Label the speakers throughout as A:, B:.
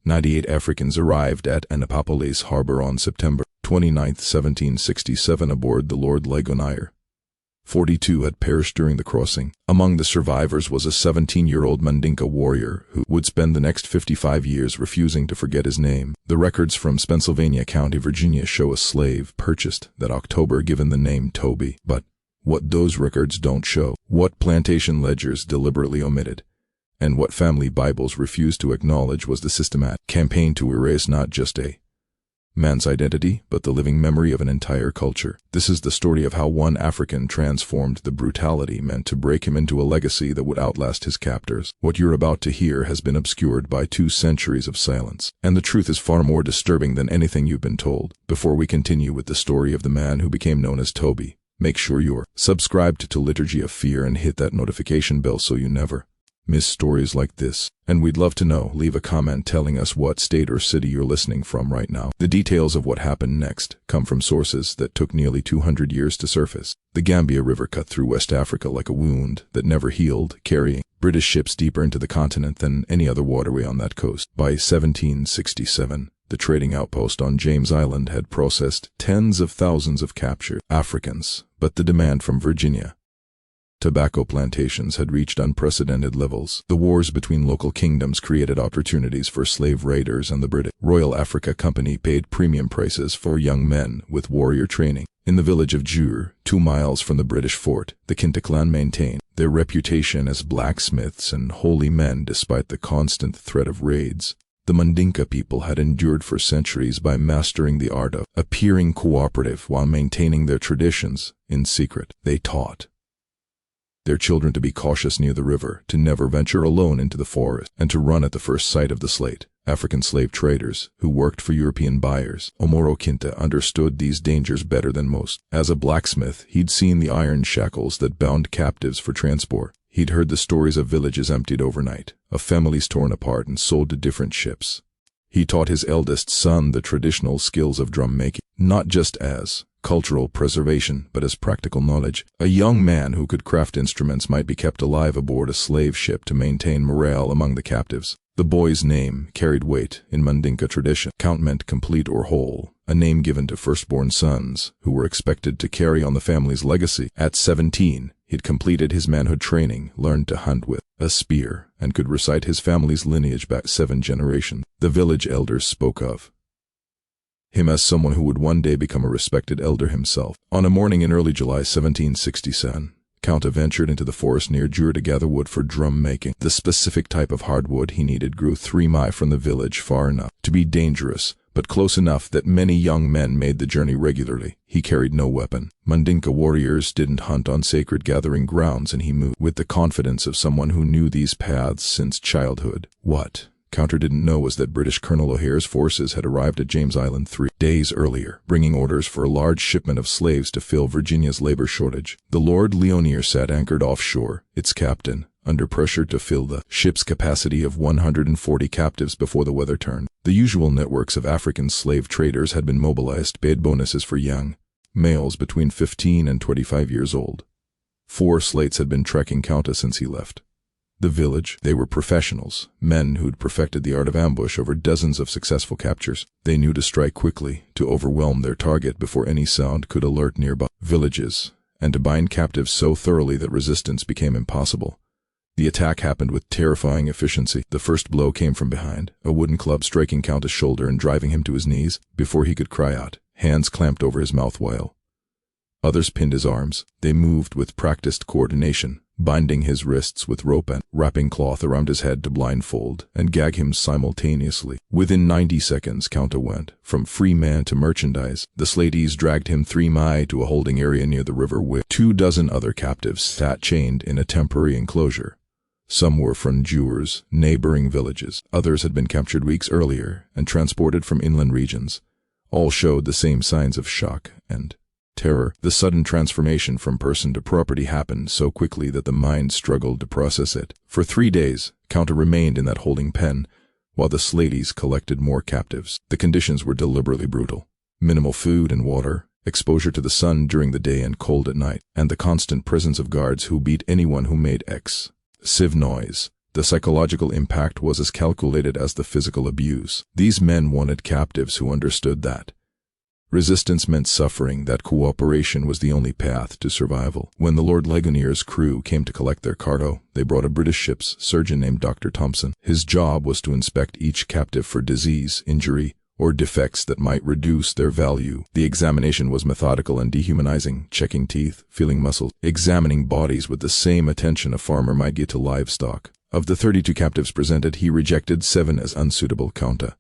A: 98 Africans arrived at Annapolis Harbor on September 29, 1767 aboard the Lord Ligonier. 42 had perished during the crossing. Among the survivors was a 17-year-old Mandinka warrior who would spend the next 55 years refusing to forget his name. The records from Pennsylvania County, Virginia show a slave purchased that October given the name Toby. But what those records don't show, what plantation ledgers deliberately omitted, and what family Bibles refused to acknowledge was the systematic campaign to erase not just a man's identity, but the living memory of an entire culture. This is the story of how one African transformed the brutality meant to break him into a legacy that would outlast his captors. What you're about to hear has been obscured by 2 centuries of silence, and the truth is far more disturbing than anything you've been told. Before we continue with the story of the man who became known as Toby, make sure you're subscribed to Liturgy of Fear and hit that notification bell so you never miss stories like this. And we'd love to know. Leave a comment telling us what state or city you're listening from right now. The details of what happened next come from sources that took nearly 200 years to surface. The Gambia River cut through West Africa like a wound that never healed, carrying British ships deeper into the continent than any other waterway on that coast. By 1767, the trading outpost on James Island had processed tens of thousands of captured Africans, but the demand from Virginia tobacco plantations had reached unprecedented levels. The wars between local kingdoms created opportunities for slave raiders, and the British Royal Africa Company paid premium prices for young men with warrior training. In the village of Juffure, 2 miles from the British fort, the Kinte clan maintained their reputation as blacksmiths and holy men despite the constant threat of raids. The Mandinka people had endured for centuries by mastering the art of appearing cooperative while maintaining their traditions in secret. They taught their children to be cautious near the river, to never venture alone into the forest, and to run at the first sight of the slate. African slave traders, who worked for European buyers, Kunta Kinte understood these dangers better than most. As a blacksmith, he'd seen the iron shackles that bound captives for transport. He'd heard the stories of villages emptied overnight, of families torn apart and sold to different ships. He taught his eldest son the traditional skills of drum making, not just as cultural preservation, but as practical knowledge. A young man who could craft instruments might be kept alive aboard a slave ship to maintain morale among the captives. The boy's name carried weight in Mandinka tradition. Count meant complete or whole, a name given to firstborn sons who were expected to carry on the family's legacy. At 17, he'd completed his manhood training, learned to hunt with a spear, and could recite his family's lineage back 7 generations. The village elders spoke of him as someone who would one day become a respected elder himself. On a morning in early July 1767, Kunta ventured into the forest near Juffure to gather wood for drum making. The specific type of hardwood he needed grew 3 miles from the village, far enough to be dangerous, but close enough that many young men made the journey regularly. He carried no weapon. Mandinka warriors didn't hunt on sacred gathering grounds, and he moved with the confidence of someone who knew these paths since childhood. What Kunta didn't know was that British Colonel O'Hare's forces had arrived at James Island 3 days earlier, bringing orders for a large shipment of slaves to fill Virginia's labor shortage. The Lord Ligonier sat anchored offshore, its captain under pressure to fill the ship's capacity of 140 captives before the weather turned. The usual networks of African slave traders had been mobilized, paid bonuses for young males between 15 and 25 years old. 4 slates had been trekking Kunta since he left the village. They were professionals, men who'd perfected the art of ambush over dozens of successful captures. They knew to strike quickly, to overwhelm their target before any sound could alert nearby villages, and to bind captives so thoroughly that resistance became impossible. The attack happened with terrifying efficiency. The first blow came from behind, a wooden club striking Kunta's shoulder and driving him to his knees. Before he could cry out, hands clamped over his mouth while others pinned his arms. They moved with practiced coordination, binding his wrists with rope and wrapping cloth around his head to blindfold and gag him simultaneously. Within 90 seconds, Kunta went from free man to merchandise. The Slatees dragged him 3 miles to a holding area near the river where 24 other captives sat chained in a temporary enclosure. Some were from Juffure's neighboring villages. Others had been captured weeks earlier and transported from inland regions. All showed the same signs of shock and terror. The sudden transformation from person to property happened so quickly that the mind struggled to process it. For 3 days, Kunta remained in that holding pen, while the Slatees collected more captives. The conditions were deliberately brutal. Minimal food and water, exposure to the sun during the day and cold at night, and the constant presence of guards who beat anyone who made excessive noise. The psychological impact was as calculated as the physical abuse. These men wanted captives who understood that resistance meant suffering, that cooperation was the only path to survival. When the Lord Ligonier's crew came to collect their cargo, they brought a British ship's surgeon named Dr. Thompson. His job was to inspect each captive for disease, injury, or defects that might reduce their value. The examination was methodical and dehumanizing, checking teeth, feeling muscles, examining bodies with the same attention a farmer might give to livestock. Of the 32 captives presented, he rejected 7 as unsuitable. Kunta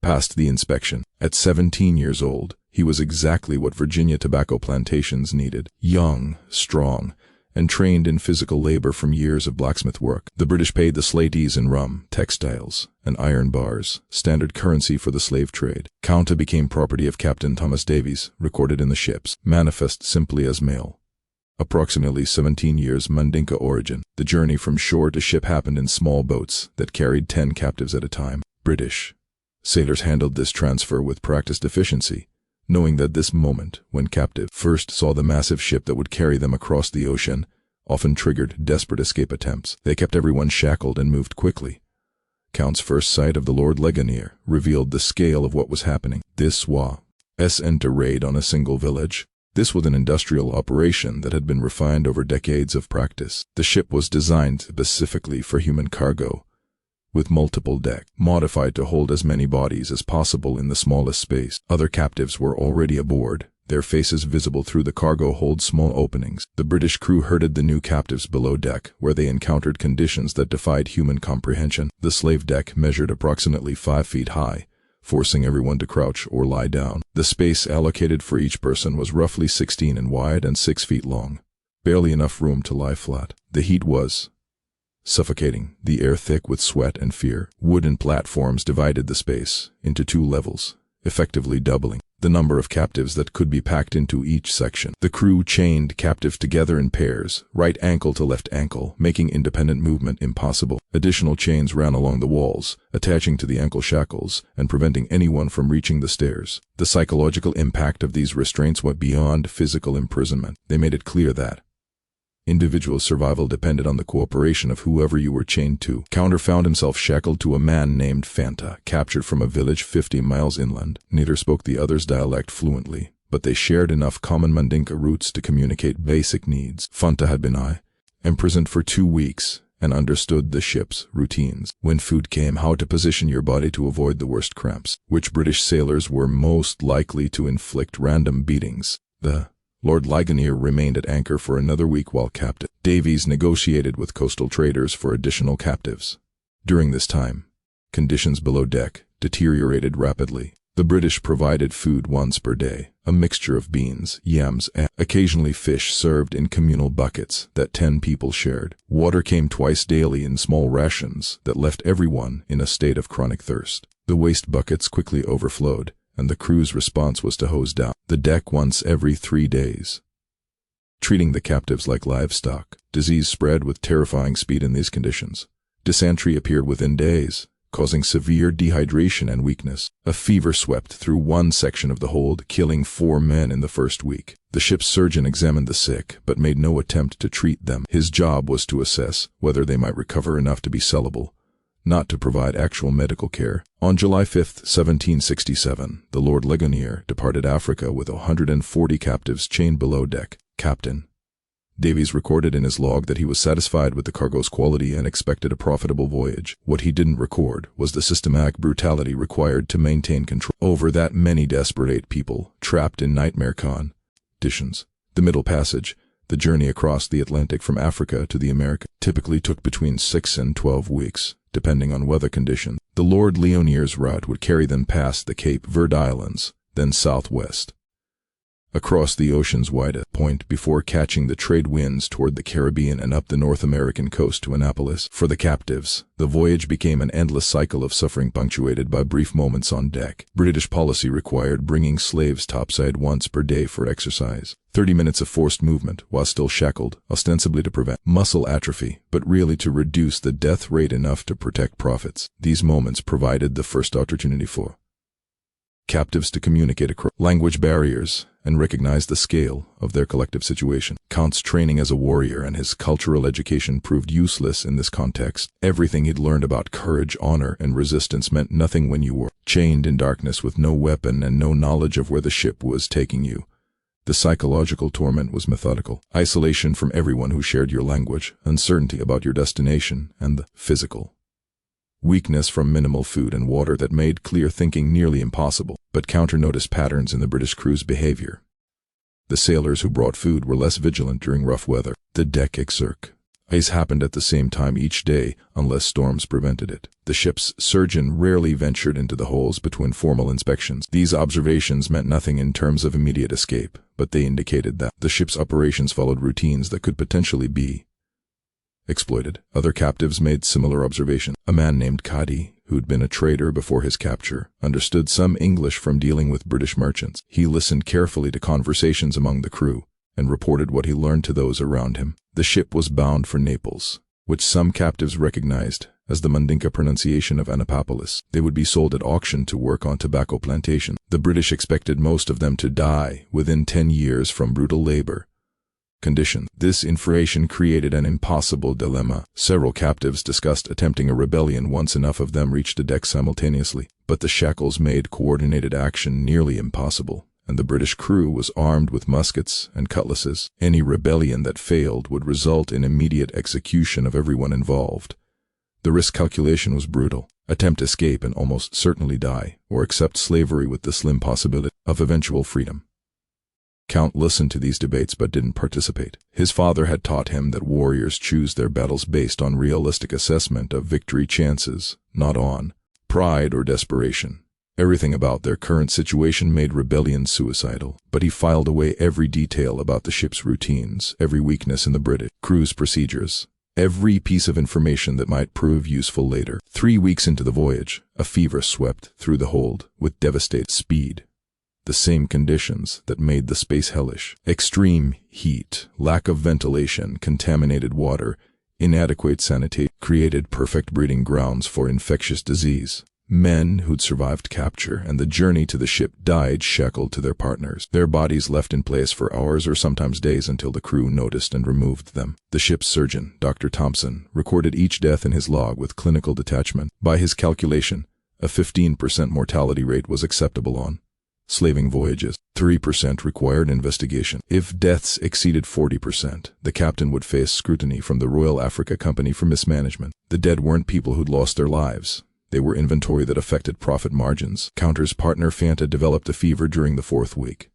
A: passed the inspection. At 17 years old, he was exactly what Virginia tobacco plantations needed: young, strong, and trained in physical labor from years of blacksmith work. The British paid the Slatees in rum, textiles, and iron bars, standard currency for the slave trade. Kunta became property of Captain Thomas Davies, recorded in the ship's manifest simply as male. Approximately 17 years Mandinka origin. The journey from shore to ship happened in small boats that carried 10 captives at a time. British sailors handled this transfer with practiced efficiency, knowing that this moment, when captive first saw the massive ship that would carry them across the ocean, often triggered desperate escape attempts. They kept everyone shackled and moved quickly. Count's first sight of the Lord Ligonier revealed the scale of what was happening. This was a raid on a single village. This was an industrial operation that had been refined over decades of practice. The ship was designed specifically for human cargo, with multiple decks, modified to hold as many bodies as possible in the smallest space. Other captives were already aboard, their faces visible through the cargo hold small openings. The British crew herded the new captives below deck, where they encountered conditions that defied human comprehension. The slave deck measured approximately 5 feet high, forcing everyone to crouch or lie down. The space allocated for each person was roughly 16 in wide and 6 feet long, barely enough room to lie flat. The heat was suffocating, the air thick with sweat and fear. Wooden platforms divided the space into 2 levels, effectively doubling the number of captives that could be packed into each section. The crew chained captives together in pairs, right ankle to left ankle, making independent movement impossible. Additional chains ran along the walls, attaching to the ankle shackles and preventing anyone from reaching the stairs. The psychological impact of these restraints went beyond physical imprisonment. They made it clear that individual survival depended on the cooperation of whoever you were chained to. Kunta found himself shackled to a man named Fanta, captured from a village 50 miles inland. Neither spoke the other's dialect fluently, but they shared enough common Mandinka roots to communicate basic needs. Fanta had been imprisoned for 2 weeks and understood the ship's routines. When food came, how to position your body to avoid the worst cramps, which British sailors were most likely to inflict random beatings. The Lord Ligonier remained at anchor for another week while captive. Davies negotiated with coastal traders for additional captives. During this time, conditions below deck deteriorated rapidly. The British provided food once per day, a mixture of beans, yams, and occasionally fish served in communal buckets that 10 people shared. Water came twice daily in small rations that left everyone in a state of chronic thirst. The waste buckets quickly overflowed, and the crew's response was to hose down the deck once every 3 days, treating the captives like livestock. Disease spread with terrifying speed in these conditions. Dysentery appeared within days, causing severe dehydration and weakness. A fever swept through one section of the hold, killing 4 men in the first week. The ship's surgeon examined the sick, but made no attempt to treat them. His job was to assess whether they might recover enough to be sellable, not to provide actual medical care. On July 5, 1767, the Lord Ligonier departed Africa with 140 captives chained below deck. Captain Davies recorded in his log that he was satisfied with the cargo's quality and expected a profitable voyage. What he didn't record was the systematic brutality required to maintain control over that many desperate people trapped in nightmare conditions. The Middle Passage, the journey across the Atlantic from Africa to the Americas, typically took between 6 and 12 weeks. Depending on weather conditions. The Lord Ligonier's route would carry them past the Cape Verde Islands, then southwest, across the ocean's widest point before catching the trade winds toward the Caribbean and up the North American coast to Annapolis. For the captives, the voyage became an endless cycle of suffering punctuated by brief moments on deck. British policy required bringing slaves topside once per day for exercise. 30 minutes of forced movement while still shackled, ostensibly to prevent muscle atrophy, but really to reduce the death rate enough to protect profits. These moments provided the first opportunity for captives to communicate across language barriers and recognized the scale of their collective situation. Count's training as a warrior and his cultural education proved useless in this context. Everything he'd learned about courage, honor, and resistance meant nothing when you were chained in darkness with no weapon and no knowledge of where the ship was taking you. The psychological torment was methodical. Isolation from everyone who shared your language, uncertainty about your destination, and the physical weakness from minimal food and water that made clear thinking nearly impossible. But Counter noticed patterns in the British crew's behavior. The sailors who brought food were less vigilant during rough weather. The deck exerc. Ice happened at the same time each day unless storms prevented it. The ship's surgeon rarely ventured into the holes between formal inspections. These observations meant nothing in terms of immediate escape, but they indicated that the ship's operations followed routines that could potentially be exploited. Other captives made similar observations. A man named Kadi, who'd been a trader before his capture, understood some English from dealing with British merchants. He listened carefully to conversations among the crew and reported what he learned to those around him. The ship was bound for Naples, which some captives recognized as the Mandinka pronunciation of Annapolis. They would be sold at auction to work on tobacco plantation. The British expected most of them to die within 10 years from brutal labor conditions. This information created an impossible dilemma. Several captives discussed attempting a rebellion once enough of them reached the deck simultaneously, but the shackles made coordinated action nearly impossible, and the British crew was armed with muskets and cutlasses. Any rebellion that failed would result in immediate execution of everyone involved. The risk calculation was brutal. Attempt escape and almost certainly die, or accept slavery with the slim possibility of eventual freedom. Count listened to these debates but didn't participate. His father had taught him that warriors choose their battles based on realistic assessment of victory chances, not on pride or desperation. Everything about their current situation made rebellion suicidal, but he filed away every detail about the ship's routines, every weakness in the British crew's procedures, every piece of information that might prove useful later. 3 weeks into the voyage, a fever swept through the hold with devastating speed. The same conditions that made the space hellish. Extreme heat, lack of ventilation, contaminated water, inadequate sanitation created perfect breeding grounds for infectious disease. Men who'd survived capture and the journey to the ship died shackled to their partners, their bodies left in place for hours or sometimes days until the crew noticed and removed them. The ship's surgeon, Dr. Thompson, recorded each death in his log with clinical detachment. By his calculation, a 15% mortality rate was acceptable on slaving voyages. 3% required investigation. If deaths exceeded 40%, the captain would face scrutiny from the Royal Africa Company for mismanagement. The dead weren't people who'd lost their lives. They were inventory that affected profit margins. Counter's partner Fanta developed a fever during the 4th week.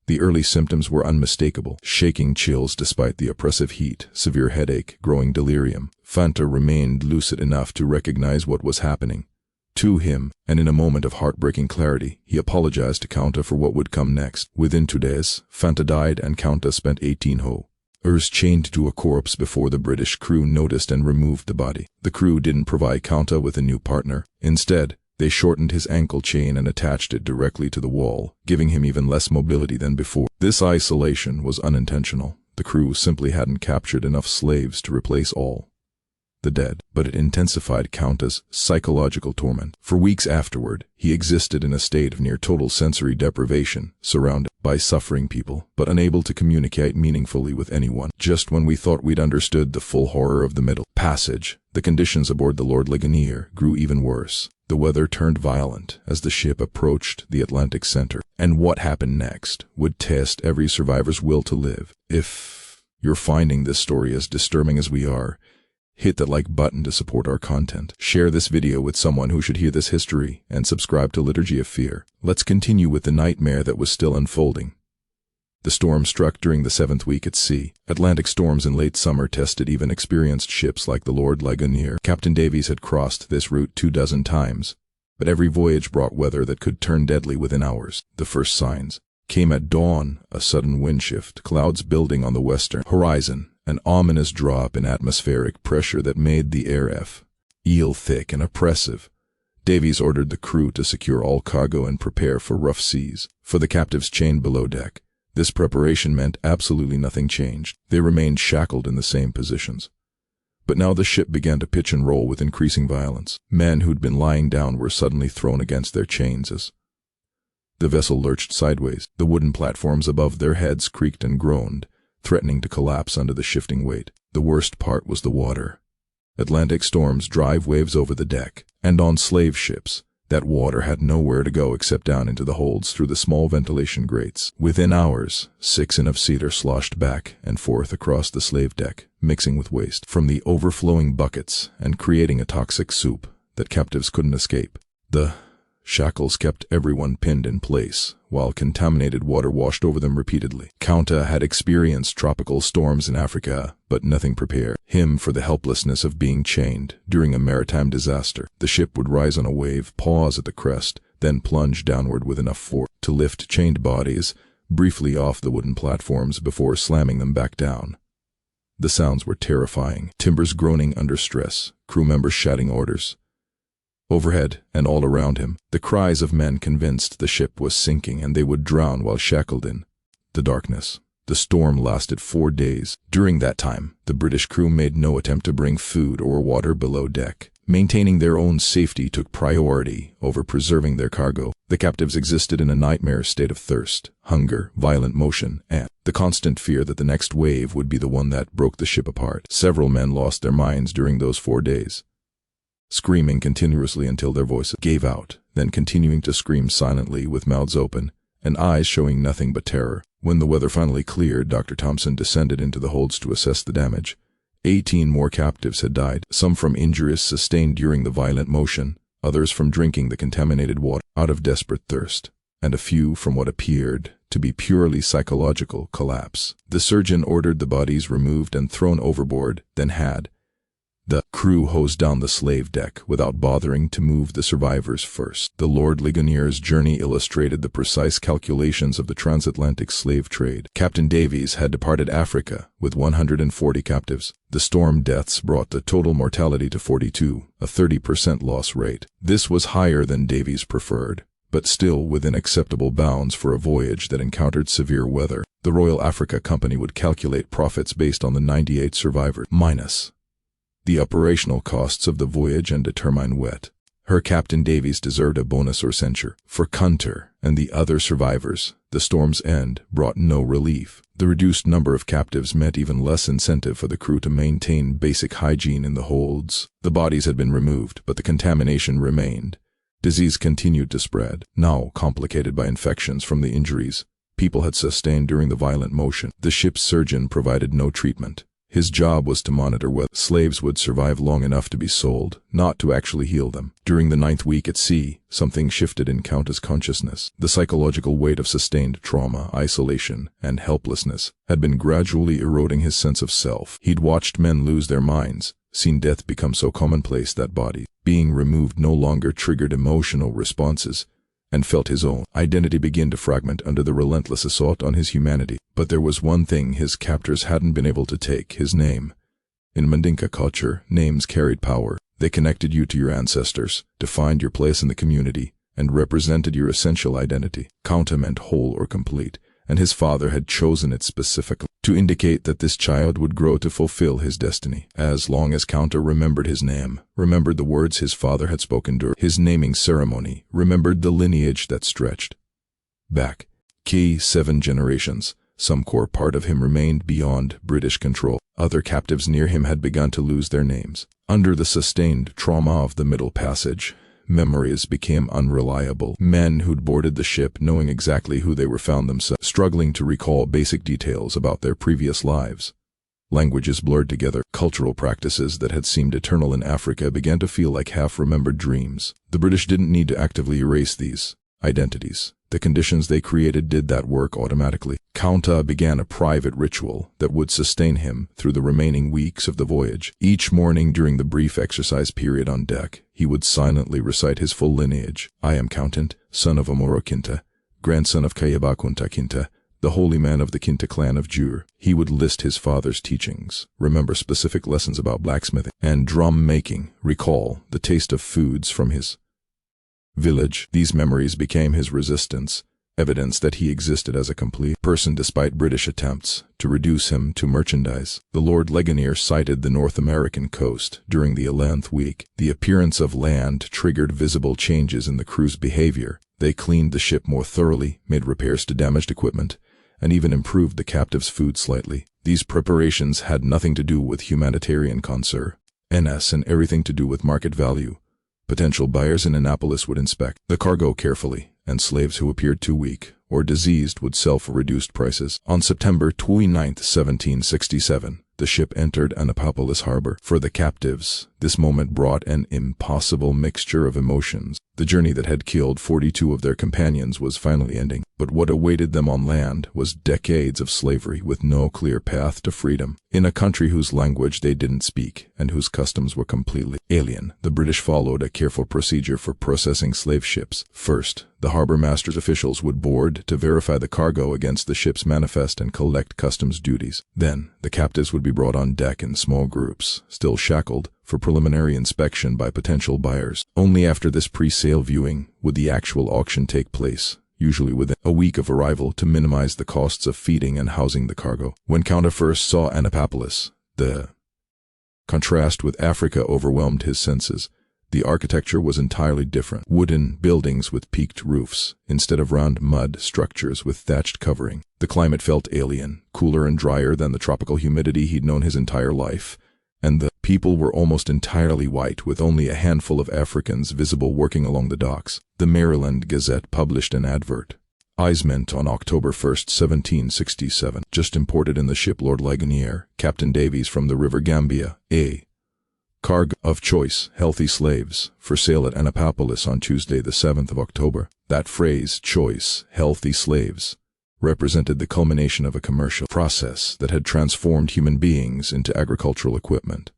A: The early symptoms were unmistakable: shaking chills despite the oppressive heat, severe headache, growing delirium. Fanta remained lucid enough to recognize what was happening to him, and in a moment of heartbreaking clarity, he apologized to Counta for what would come next. Within 2 days, Fanta died and Counta spent 18 hours chained to a corpse before the British crew noticed and removed the body. The crew didn't provide Counta with a new partner. Instead, they shortened his ankle chain and attached it directly to the wall, giving him even less mobility than before. This isolation was unintentional. The crew simply hadn't captured enough slaves to replace all the dead, but it intensified Counta's psychological torment. For weeks afterward, he existed in a state of near total sensory deprivation, surrounded by suffering people, but unable to communicate meaningfully with anyone. Just when we thought we'd understood the full horror of the Middle Passage, the conditions aboard the Lord Ligonier grew even worse. The weather turned violent as the ship approached the Atlantic center, and what happened next would test every survivor's will to live. If you're finding this story as disturbing as we are, hit the like button to support our content. Share this video with someone who should hear this history, and subscribe to Liturgy of Fear. Let's continue with the nightmare that was still unfolding. The storm struck during the 7th week at sea. Atlantic storms in late summer tested even experienced ships like the Lord Ligonier. Captain Davies had crossed this route 24 times, but every voyage brought weather that could turn deadly within hours. The first signs came at dawn: a sudden wind shift, clouds building on the western horizon, an ominous drop in atmospheric pressure that made the air eel thick and oppressive. Davies ordered the crew to secure all cargo and prepare for rough seas. For the captives chained below deck, this preparation meant absolutely nothing changed. They remained shackled in the same positions. But now the ship began to pitch and roll with increasing violence. Men who'd been lying down were suddenly thrown against their chains as The vessel lurched sideways. The wooden platforms above their heads creaked and groaned, threatening to collapse under the shifting weight. The worst part was the water. Atlantic storms drive waves over the deck, and on slave ships, that water had nowhere to go except down into the holds through the small ventilation grates. Within hours, 6 in of cedar sloshed back and forth across the slave deck, mixing with waste from the overflowing buckets and creating a toxic soup that captives couldn't escape. The shackles kept everyone pinned in place, while contaminated water washed over them repeatedly. Kunta had experienced tropical storms in Africa, but nothing prepared him for the helplessness of being chained during a maritime disaster. The ship would rise on a wave, pause at the crest, then plunge downward with enough force to lift chained bodies briefly off the wooden platforms before slamming them back down. The sounds were terrifying. Timbers groaning under stress, crew members shouting orders. Overhead and all around him, the cries of men convinced the ship was sinking and they would drown while shackled in the darkness. The storm lasted 4 days. During that time, the British crew made no attempt to bring food or water below deck. Maintaining their own safety took priority over preserving their cargo. The captives existed in a nightmare state of thirst, hunger, violent motion, and the constant fear that the next wave would be the one that broke the ship apart. Several men lost their minds during those 4 days, screaming continuously until their voices gave out, then continuing to scream silently with mouths open and eyes showing nothing but terror. When the weather finally cleared, Dr. Thompson descended into the holds to assess the damage. 18 more captives had died, some from injuries sustained during the violent motion, others from drinking the contaminated water out of desperate thirst, and a few from what appeared to be purely psychological collapse. The surgeon ordered the bodies removed and thrown overboard, then had the crew hosed down the slave deck without bothering to move the survivors first. The Lord Ligonier's journey illustrated the precise calculations of the transatlantic slave trade. Captain Davies had departed Africa with 140 captives. The storm deaths brought the total mortality to 42, a 30% loss rate. This was higher than Davies preferred, but still within acceptable bounds for a voyage that encountered severe weather. The Royal Africa Company would calculate profits based on the 98 survivors minus the operational costs of the voyage and determine what her Captain Davies deserved a bonus or censure. For Kunta and the other survivors, the storm's end brought no relief. The reduced number of captives meant even less incentive for the crew to maintain basic hygiene in the holds. The bodies had been removed, but the contamination remained. Disease continued to spread, now complicated by infections from the injuries people had sustained during the violent motion. The ship's surgeon provided no treatment. His job was to monitor whether slaves would survive long enough to be sold, not to actually heal them. During the 9th week at sea, something shifted in Kunta's consciousness. The psychological weight of sustained trauma, isolation, and helplessness had been gradually eroding his sense of self. He'd watched men lose their minds, seen death become so commonplace that body being removed no longer triggered emotional responses, and felt his own identity begin to fragment under the relentless assault on his humanity. But there was one thing his captors hadn't been able to take: his name. In Mandinka culture, names carried power. They connected you to your ancestors, defined your place in the community, and represented your essential identity. Kunta meant whole or complete, and his father had chosen it specifically to indicate that this child would grow to fulfill his destiny. As long as Kunta remembered his name, remembered the words his father had spoken during his naming ceremony, remembered the lineage that stretched back 7 generations, some core part of him remained beyond British control. Other captives near him had begun to lose their names. Under the sustained trauma of the Middle Passage, memories became unreliable. Men who'd boarded the ship knowing exactly who they were found themselves struggling to recall basic details about their previous lives. Languages blurred together. Cultural practices that had seemed eternal in Africa began to feel like half-remembered dreams. The British didn't need to actively erase these identities. The conditions they created did that work automatically. Kunta began a private ritual that would sustain him through the remaining weeks of the voyage. Each morning during the brief exercise period on deck, he would silently recite his full lineage. I am Kunta, son of Amoro Kinte, grandson of Kayaba Kunta Kinte, the holy man of the Kinte clan of Juffure. He would list his father's teachings, remember specific lessons about blacksmithing and drum making, recall the taste of foods from his village. These memories became his resistance, evidence that he existed as a complete person despite British attempts to reduce him to merchandise. The Lord Ligonier sighted the North American coast during the 11th week. The appearance of land triggered visible changes in the crew's behavior. They cleaned the ship more thoroughly, made repairs to damaged equipment, and even improved the captives' food slightly. These preparations had nothing to do with humanitarian concern, and everything to do with market value. Potential buyers in Annapolis would inspect the cargo carefully, and slaves who appeared too weak or diseased would sell for reduced prices. On September 29, 1767, the ship entered Annapolis Harbor. For the captives, this moment brought an impossible mixture of emotions. The journey that had killed 42 of their companions was finally ending, but what awaited them on land was decades of slavery with no clear path to freedom. In a country whose language they didn't speak and whose customs were completely alien, the British followed a careful procedure for processing slave ships. First, the harbor master's officials would board to verify the cargo against the ship's manifest and collect customs duties. Then, the captives would be brought on deck in small groups, still shackled, for preliminary inspection by potential buyers. Only after this pre-sale viewing would the actual auction take place, usually within a week of arrival, to minimize the costs of feeding and housing the cargo. When Kunta first saw Annapolis, the contrast with Africa overwhelmed his senses. The architecture was entirely different. Wooden buildings with peaked roofs, instead of round mud structures with thatched covering. The climate felt alien, cooler and drier than the tropical humidity he'd known his entire life. And the people were almost entirely white, with only a handful of Africans visible working along the docks. The Maryland Gazette published an advert. Eyes meant on October 1, 1767. Just imported in the ship Lord Ligonier, Captain Davies from the River Gambia, a cargo of choice, healthy slaves, for sale at Annapolis on Tuesday the 7th of October. That phrase, choice, healthy slaves, represented the culmination of a commercial process that had transformed human beings into agricultural equipment.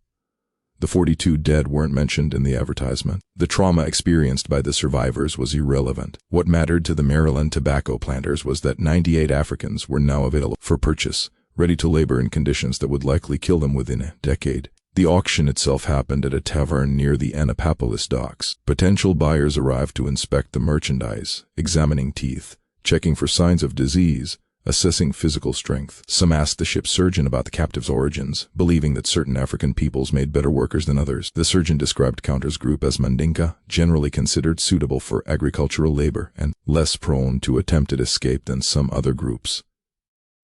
A: The 42 dead weren't mentioned in the advertisement. The trauma experienced by the survivors was irrelevant. What mattered to the Maryland tobacco planters was that 98 Africans were now available for purchase, ready to labor in conditions that would likely kill them within a decade. The auction itself happened at a tavern near the Annapolis docks. Potential buyers arrived to inspect the merchandise, examining teeth, checking for signs of disease, assessing physical strength. Some asked the ship's surgeon about the captives' origins, believing that certain African peoples made better workers than others. The surgeon described Kunta's group as Mandinka, generally considered suitable for agricultural labor and less prone to attempted escape than some other groups.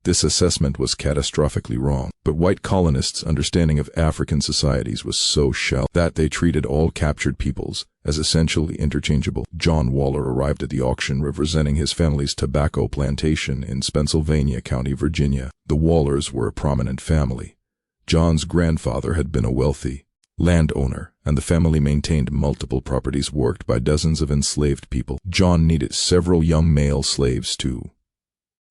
A: This assessment was catastrophically wrong, but white colonists' understanding of African societies was so shallow that they treated all captured peoples as essentially interchangeable. John Waller arrived at the auction representing his family's tobacco plantation in Pennsylvania County, Virginia. The Wallers were a prominent family. John's grandfather had been a wealthy landowner, and the family maintained multiple properties worked by dozens of enslaved people. John needed several young male slaves to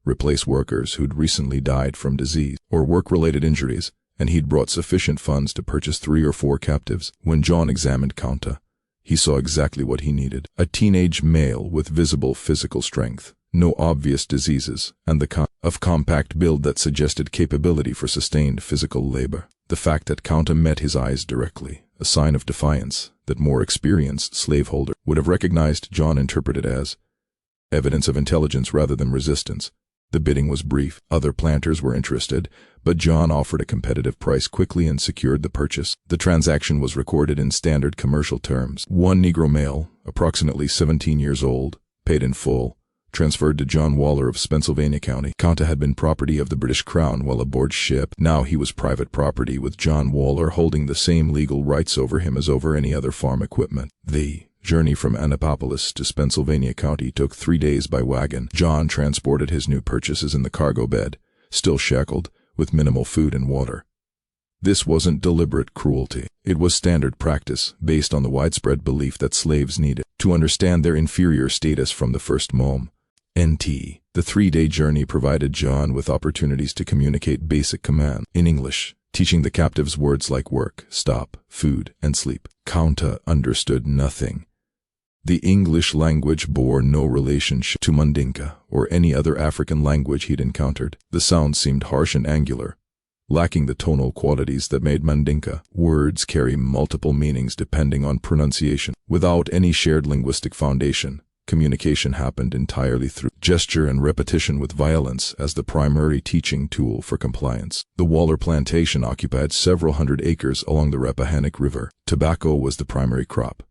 A: replace workers who'd recently died from disease or work-related injuries, and he'd brought sufficient funds to purchase 3 or 4 captives. When John examined Kunta, he saw exactly what he needed: a teenage male with visible physical strength, no obvious diseases, and the kind of compact build that suggested capability for sustained physical labor. The fact that Kunta met his eyes directly, a sign of defiance that more experienced slaveholder would have recognized, John interpreted as evidence of intelligence rather than resistance. The bidding was brief. Other planters were interested, but John offered a competitive price quickly and secured the purchase. The transaction was recorded in standard commercial terms. 1 Negro male, approximately 17 years old, paid in full, transferred to John Waller of Pennsylvania County. Kunta had been property of the British Crown while aboard ship. Now he was private property, with John Waller holding the same legal rights over him as over any other farm equipment. The journey from Annapolis to Pennsylvania County took 3 days by wagon. John transported his new purchases in the cargo bed, still shackled, with minimal food and water. This wasn't deliberate cruelty. It was standard practice, based on the widespread belief that slaves needed to understand their inferior status from the first moment. The 3-day journey provided John with opportunities to communicate basic commands in English, teaching the captives words like work, stop, food, and sleep. Kunta understood nothing. The English language bore no relationship to Mandinka or any other African language he'd encountered. The sound seemed harsh and angular, lacking the tonal qualities that made Mandinka. Words carry multiple meanings depending on pronunciation. Without any shared linguistic foundation, Communication happened entirely through gesture and repetition, with violence as the primary teaching tool for compliance. The Waller plantation occupied several hundred acres along the Rappahannock River. Tobacco was the primary crop,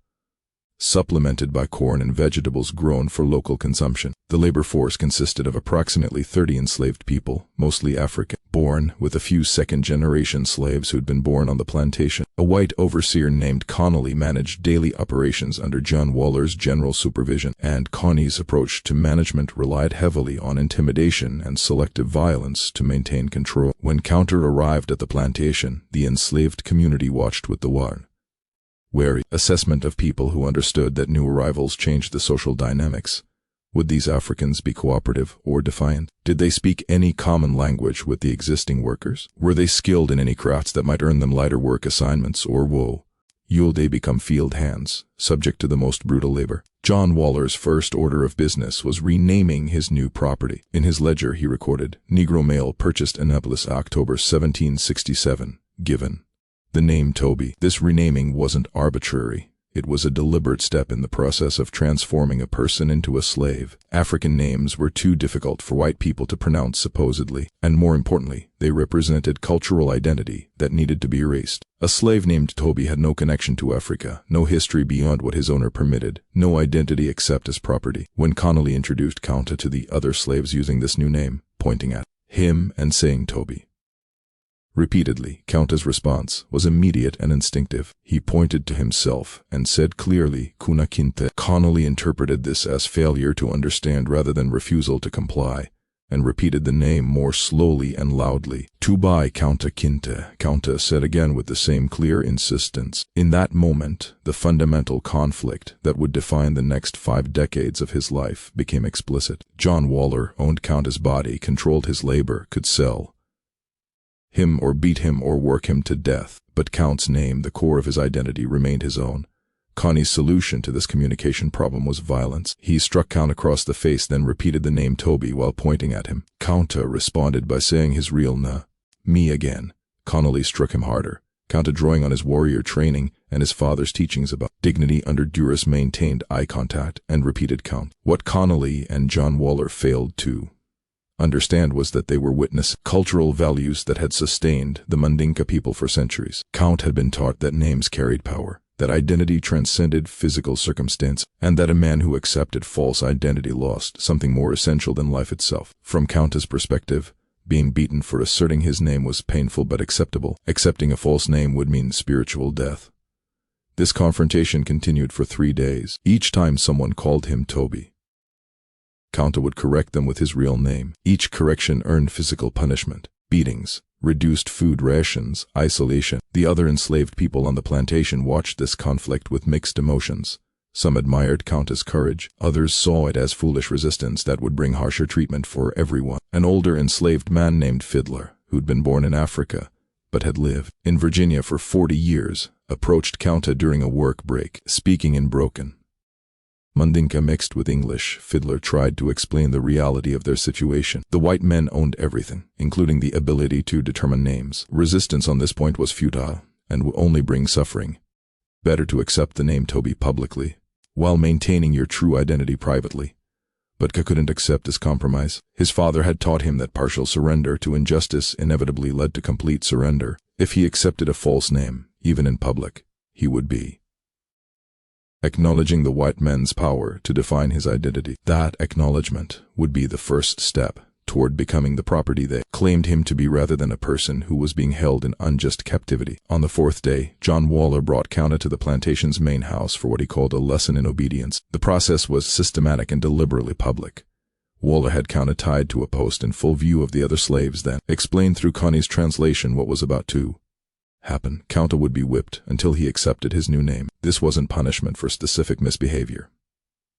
A: supplemented by corn and vegetables grown for local consumption. The labor force consisted of approximately 30 enslaved people, mostly African-born, with a few second-generation slaves who had been born on the plantation. A white overseer named Connolly managed daily operations under John Waller's general supervision, and Connie's approach to management relied heavily on intimidation and selective violence to maintain control. When Counter arrived at the plantation, the enslaved community watched with the wary assessment of people who understood that new arrivals changed the social dynamics. Would these Africans be cooperative or defiant? Did they speak any common language with the existing workers? Were they skilled in any crafts that might earn them lighter work assignments, or would they become field hands, subject to the most brutal labor? John Waller's first order of business was renaming his new property. In his ledger he recorded, "Negro male purchased Annapolis October 1767, given the name Toby." This renaming wasn't arbitrary. It was a deliberate step in the process of transforming a person into a slave. African names were too difficult for white people to pronounce, supposedly, and more importantly, they represented cultural identity that needed to be erased. A slave named Toby had no connection to Africa, no history beyond what his owner permitted, no identity except as property. When Connolly introduced Kunta to the other slaves using this new name, pointing at him and saying Toby repeatedly, Kunta's response was immediate and instinctive. He pointed to himself and said clearly, "Kunta Kinte." Connolly interpreted this as failure to understand rather than refusal to comply, and repeated the name more slowly and loudly. "Toby Kunta Kinte," Kunta said again with the same clear insistence. In that moment, the fundamental conflict that would define the next 5 decades of his life became explicit. John Waller owned Kunta's body, controlled his labor, could sell him or beat him or work him to death, but Count's name, the core of his identity, remained his own. Connie's solution to this communication problem was violence. He struck Count across the face, then repeated the name Toby while pointing at him. Kunta responded by saying his real me again. Connolly struck him harder. Kunta, drawing on his warrior training and his father's teachings about dignity under duress, maintained eye contact and repeated Count. What Connolly and John Waller failed to understand was that they were witness cultural values that had sustained the Mandinka people for centuries. Count had been taught that names carried power, that identity transcended physical circumstance, and that a man who accepted false identity lost something more essential than life itself. From Kunta's perspective, being beaten for asserting his name was painful but acceptable. Accepting a false name would mean spiritual death. This confrontation continued for 3 days. Each time someone called him Toby, Kunta would correct them with his real name. Each correction earned physical punishment, beatings, reduced food rations, isolation. The other enslaved people on the plantation watched this conflict with mixed emotions. Some admired Kunta's courage, others saw it as foolish resistance that would bring harsher treatment for everyone. An older enslaved man named Fiddler, who'd been born in Africa, but had lived in Virginia for 40 years, approached Kunta during a work break, speaking in broken Mandinka mixed with English. Fiddler tried to explain the reality of their situation. The white men owned everything, including the ability to determine names. Resistance on this point was futile, and would only bring suffering. Better to accept the name Toby publicly, while maintaining your true identity privately. But Ka couldn't accept this compromise. His father had taught him that partial surrender to injustice inevitably led to complete surrender. If he accepted a false name, even in public, he would be acknowledging the white man's power to define his identity. That acknowledgement would be the first step toward becoming the property they claimed him to be, rather than a person who was being held in unjust captivity. On the 4th day, John Waller brought Kunta to the plantation's main house for what he called a lesson in obedience. The process was systematic and deliberately public. Waller had Kunta tied to a post in full view of the other slaves, then explained through Connie's translation what was about to happen. Kunta would be whipped until he accepted his new name. This wasn't punishment for specific misbehavior.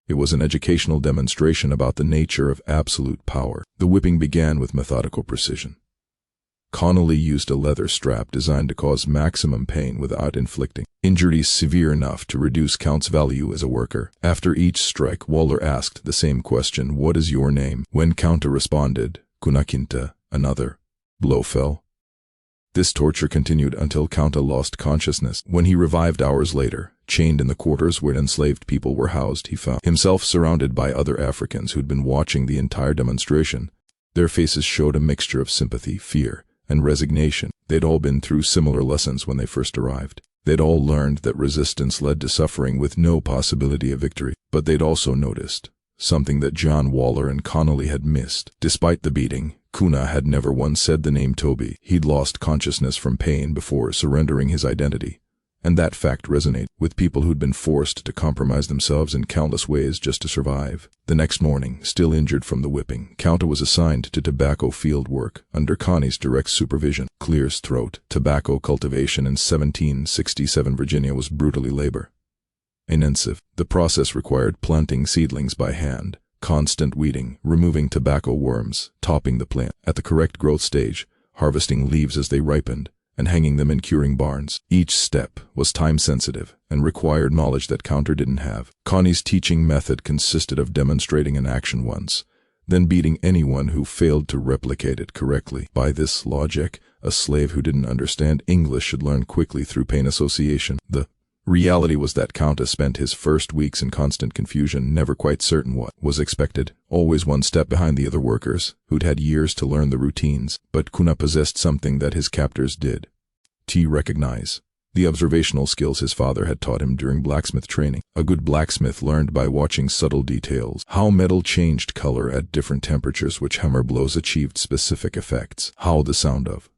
A: It was an educational demonstration about the nature of absolute power. The whipping began with methodical precision. Connolly used a leather strap designed to cause maximum pain without inflicting injuries severe enough to reduce Count's value as a worker. After each strike, Waller asked the same question, "What is your name?" When Kunta responded, "Kunta Kinte," another blow fell. This torture continued until Kunta lost consciousness. When he revived hours later, chained in the quarters where enslaved people were housed, he found himself surrounded by other Africans who'd been watching the entire demonstration. Their faces showed a mixture of sympathy, fear, and resignation. They'd all been through similar lessons when they first arrived. They'd all learned that resistance led to suffering with no possibility of victory. But they'd also noticed something that John Waller and Connolly had missed. Despite the beating, Kunta had never once said the name Toby. He'd lost consciousness from pain before surrendering his identity, and that fact resonated with people who'd been forced to compromise themselves in countless ways just to survive. The next morning, still injured from the whipping, Kunta was assigned to tobacco field work under Connie's direct supervision. Clear's throat. Tobacco cultivation in 1767 Virginia was brutally labor-intensive. The process required planting seedlings by hand, constant weeding, removing tobacco worms, topping the plant at the correct growth stage, harvesting leaves as they ripened, and hanging them in curing barns. Each step was time-sensitive and required knowledge that Kunta didn't have. Connie's teaching method consisted of demonstrating an action once, then beating anyone who failed to replicate it correctly. By this logic, a slave who didn't understand English should learn quickly through pain association. The reality was that Kunta spent his first weeks in constant confusion, never quite certain what was expected, always one step behind the other workers, who'd had years to learn the routines. But Kunta possessed something that his captors did. Recognize the observational skills his father had taught him during blacksmith training. A good blacksmith learned by watching subtle details, how metal changed color at different temperatures, which hammer blows achieved specific effects, how the sound of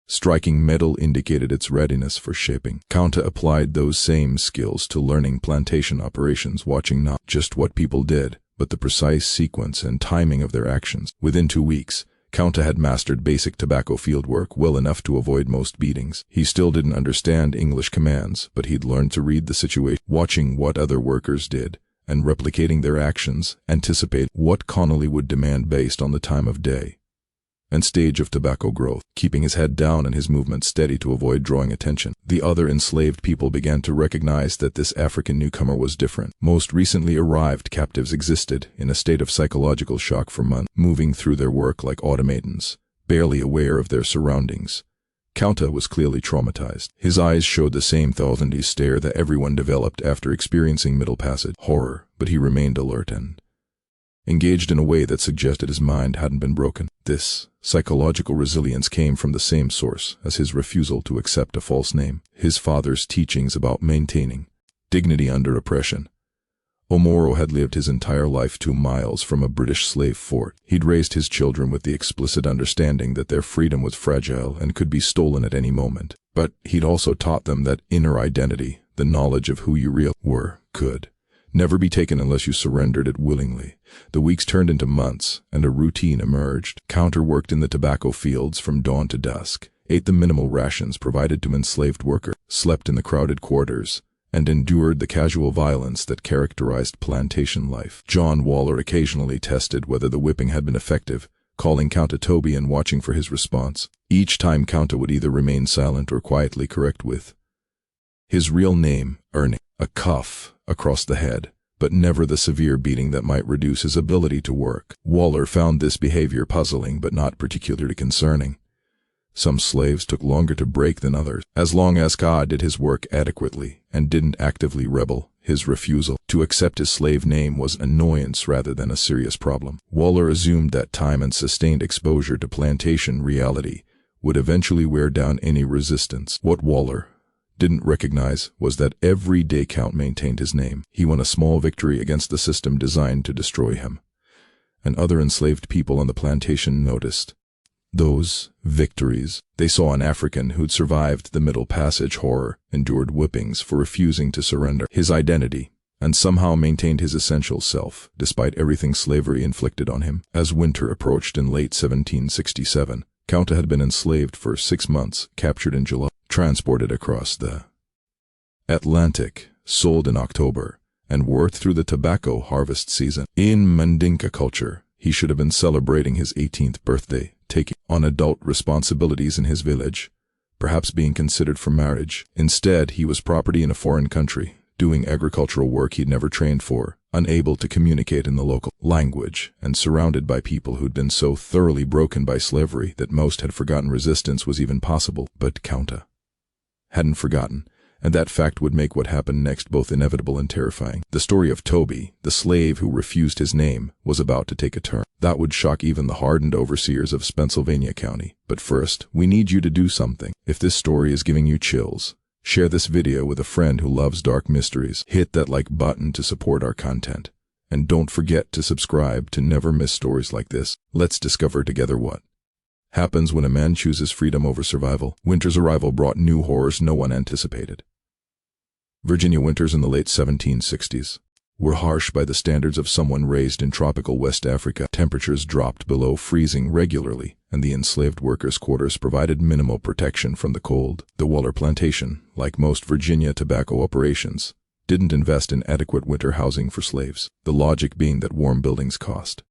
A: striking metal indicated its readiness for shaping. Kunta applied those same skills to learning plantation operations, watching not just what people did, but the precise sequence and timing of their actions. Within 2 weeks, Kunta had mastered basic tobacco field work well enough to avoid most beatings. He still didn't understand English commands, but he'd learned to read the situation, watching what other workers did, and replicating their actions, anticipate what Connolly would demand based on the time of day and stage of tobacco growth, keeping his head down and his movements steady to avoid drawing attention. The other enslaved people began to recognize that this African newcomer was different. Most recently arrived captives existed in a state of psychological shock for months, moving through their work like automatons, barely aware of their surroundings. Kunta was clearly traumatized. His eyes showed the same thousand-year stare that everyone developed after experiencing Middle Passage horror, but he remained alert and engaged in a way that suggested his mind hadn't been broken. This psychological resilience came from the same source as his refusal to accept a false name, his father's teachings about maintaining dignity under oppression. Omoro had lived his entire life 2 miles from a British slave fort. He'd raised his children with the explicit understanding that their freedom was fragile and could be stolen at any moment. But he'd also taught them that inner identity, the knowledge of who you really were, could never be taken unless you surrendered it willingly. The weeks turned into months, and a routine emerged. Kunta worked in the tobacco fields from dawn to dusk, ate the minimal rations provided to enslaved workers, slept in the crowded quarters, and endured the casual violence that characterized plantation life. John Waller occasionally tested whether the whipping had been effective, calling Kunta Toby and watching for his response. Each time Kunta would either remain silent or quietly correct with his real name, earning a cuff across the head, but never the severe beating that might reduce his ability to work. Waller found this behavior puzzling but not particularly concerning. Some slaves took longer to break than others. As long as Ka did his work adequately and didn't actively rebel, his refusal to accept his slave name was an annoyance rather than a serious problem. Waller assumed that time and sustained exposure to plantation reality would eventually wear down any resistance. What Waller didn't recognize was that every day count maintained his name. He won a small victory against the system designed to destroy him, and other enslaved people on the plantation noticed those victories. They saw an African who'd survived the Middle Passage horror, endured whippings for refusing to surrender his identity, and somehow maintained his essential self, despite everything slavery inflicted on him. As winter approached in late 1767, Kunta had been enslaved for 6 months, captured in July, transported across the Atlantic, sold in October, and worked through the tobacco harvest season. In Mandinka culture, he should have been celebrating his 18th birthday, taking on adult responsibilities in his village, perhaps being considered for marriage. Instead, he was property in a foreign country, doing agricultural work he'd never trained for, unable to communicate in the local language, and surrounded by people who'd been so thoroughly broken by slavery that most had forgotten resistance was even possible. But Kunta hadn't forgotten, and that fact would make what happened next both inevitable and terrifying. The story of Toby, the slave who refused his name, was about to take a turn that would shock even the hardened overseers of Pennsylvania County. But first, we need you to do something. If this story is giving you chills, share this video with a friend who loves dark mysteries. Hit that like button to support our content. And don't forget to subscribe to never miss stories like this. Let's discover together what happens when a man chooses freedom over survival. Winter's arrival brought new horrors no one anticipated. Virginia winters in the late 1760s were harsh by the standards of someone raised in tropical West Africa. Temperatures dropped below freezing regularly, and the enslaved workers' quarters provided minimal protection from the cold. The Waller plantation, like most Virginia tobacco operations, didn't invest in adequate winter housing for slaves, the logic being that warm buildings cost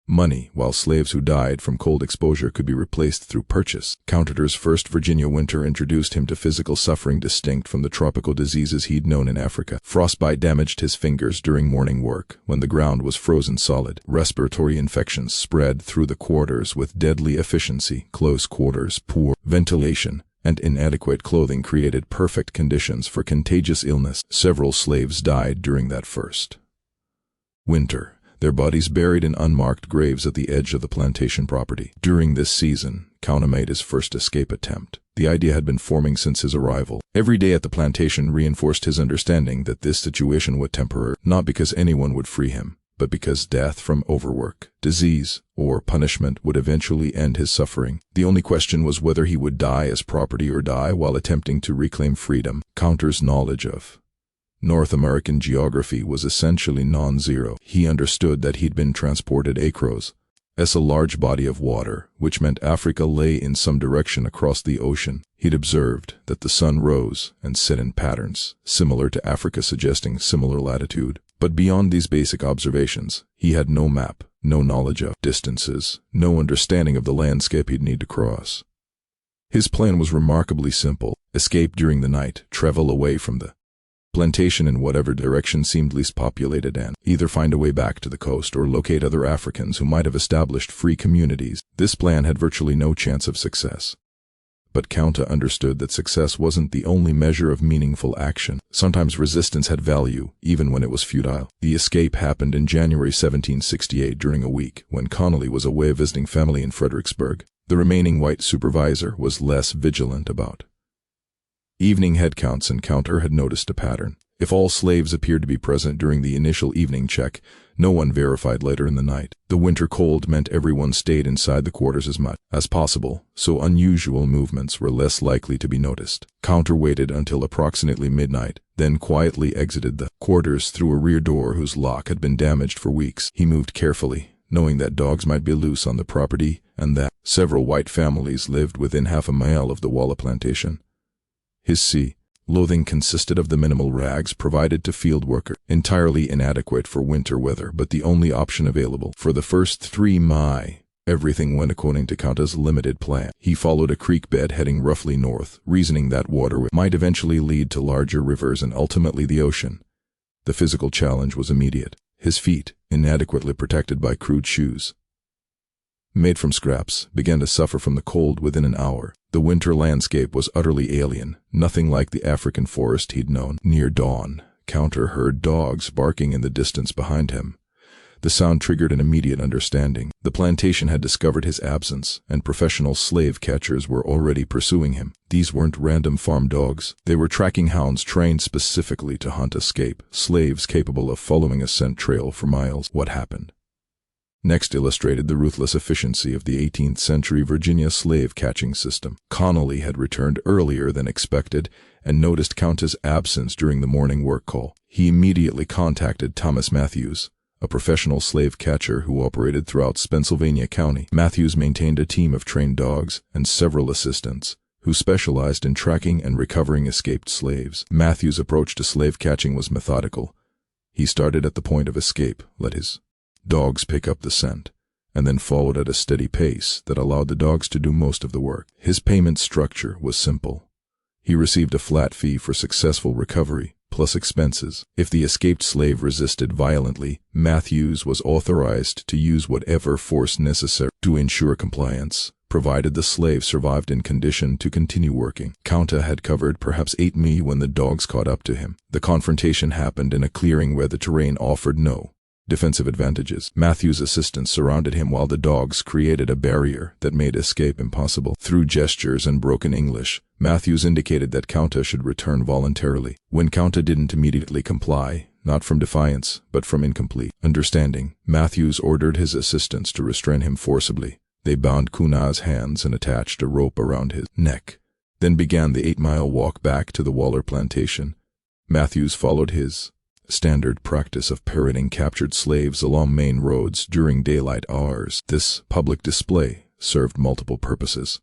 A: money, while slaves who died from cold exposure could be replaced through purchase. Kunta's first Virginia winter introduced him to physical suffering distinct from the tropical diseases he'd known in Africa. Frostbite damaged his fingers during morning work when the ground was frozen solid. Respiratory infections spread through the quarters with deadly efficiency. Close quarters, poor ventilation, and inadequate clothing created perfect conditions for contagious illness. Several slaves died during that first winter, their bodies buried in unmarked graves at the edge of the plantation property. During this season, Kunta made his first escape attempt. The idea had been forming since his arrival. Every day at the plantation reinforced his understanding that this situation would temporary, not because anyone would free him, but because death from overwork, disease, or punishment would eventually end his suffering. The only question was whether he would die as property or die while attempting to reclaim freedom. Kunta's knowledge of North American geography was essentially non-zero. He understood that he'd been transported across a large body of water, which meant Africa lay in some direction across the ocean. He'd observed that the sun rose and set in patterns similar to Africa, suggesting similar latitude. But beyond these basic observations, he had no map, no knowledge of distances, no understanding of the landscape he'd need to cross. His plan was remarkably simple: escape during the night, travel away from the plantation in whatever direction seemed least populated, and either find a way back to the coast or locate other Africans who might have established free communities. This plan had virtually no chance of success. But Kunta understood that success wasn't the only measure of meaningful action. Sometimes resistance had value, even when it was futile. The escape happened in January 1768 during a week when Connolly was away visiting family in Fredericksburg. The remaining white supervisor was less vigilant about evening head counts, and Kunta had noticed a pattern. If all slaves appeared to be present during the initial evening check, no one verified later in the night. The winter cold meant everyone stayed inside the quarters as much as possible, so unusual movements were less likely to be noticed. Kunta waited until approximately midnight, then quietly exited the quarters through a rear door whose lock had been damaged for weeks. He moved carefully, knowing that dogs might be loose on the property and that several white families lived within half a mile of the Waller plantation. His loathing consisted of the minimal rags provided to field workers, entirely inadequate for winter weather but the only option available. For the first 3 miles, everything went according to Kunta's limited plan. He followed a creek bed heading roughly north, reasoning that water might eventually lead to larger rivers and ultimately the ocean. The physical challenge was immediate. His feet, inadequately protected by crude shoes made from scraps, began to suffer from the cold within an hour. The winter landscape was utterly alien, nothing like the African forest he'd known. Near dawn, Kunta heard dogs barking in the distance behind him. The sound triggered an immediate understanding. The plantation had discovered his absence, and professional slave catchers were already pursuing him. These weren't random farm dogs. They were tracking hounds trained specifically to hunt escape, slaves capable of following a scent trail for miles. What happened next illustrated the ruthless efficiency of the 18th century Virginia slave-catching system. Connolly had returned earlier than expected and noticed Kunta's absence during the morning work call. He immediately contacted Thomas Matthews, a professional slave catcher who operated throughout Pennsylvania County. Matthews maintained a team of trained dogs and several assistants who specialized in tracking and recovering escaped slaves. Matthews' approach to slave catching was methodical. He started at the point of escape, let his dogs pick up the scent, and then followed at a steady pace that allowed the dogs to do most of the work. His payment structure was simple. He received a flat fee for successful recovery, plus expenses. If the escaped slave resisted violently, Matthews was authorized to use whatever force necessary to ensure compliance, provided the slave survived in condition to continue working. Kunta had covered perhaps 8 mi when the dogs caught up to him. The confrontation happened in a clearing where the terrain offered no defensive advantages. Matthews' assistants surrounded him while the dogs created a barrier that made escape impossible. Through gestures and broken English, Matthews indicated that Kunta should return voluntarily. When Kunta didn't immediately comply, not from defiance, but from incomplete understanding, Matthews ordered his assistants to restrain him forcibly. They bound Kunta's hands and attached a rope around his neck, then began the 8-mile walk back to the Waller plantation. Matthews followed his standard practice of parading captured slaves along main roads during daylight hours. This public display served multiple purposes.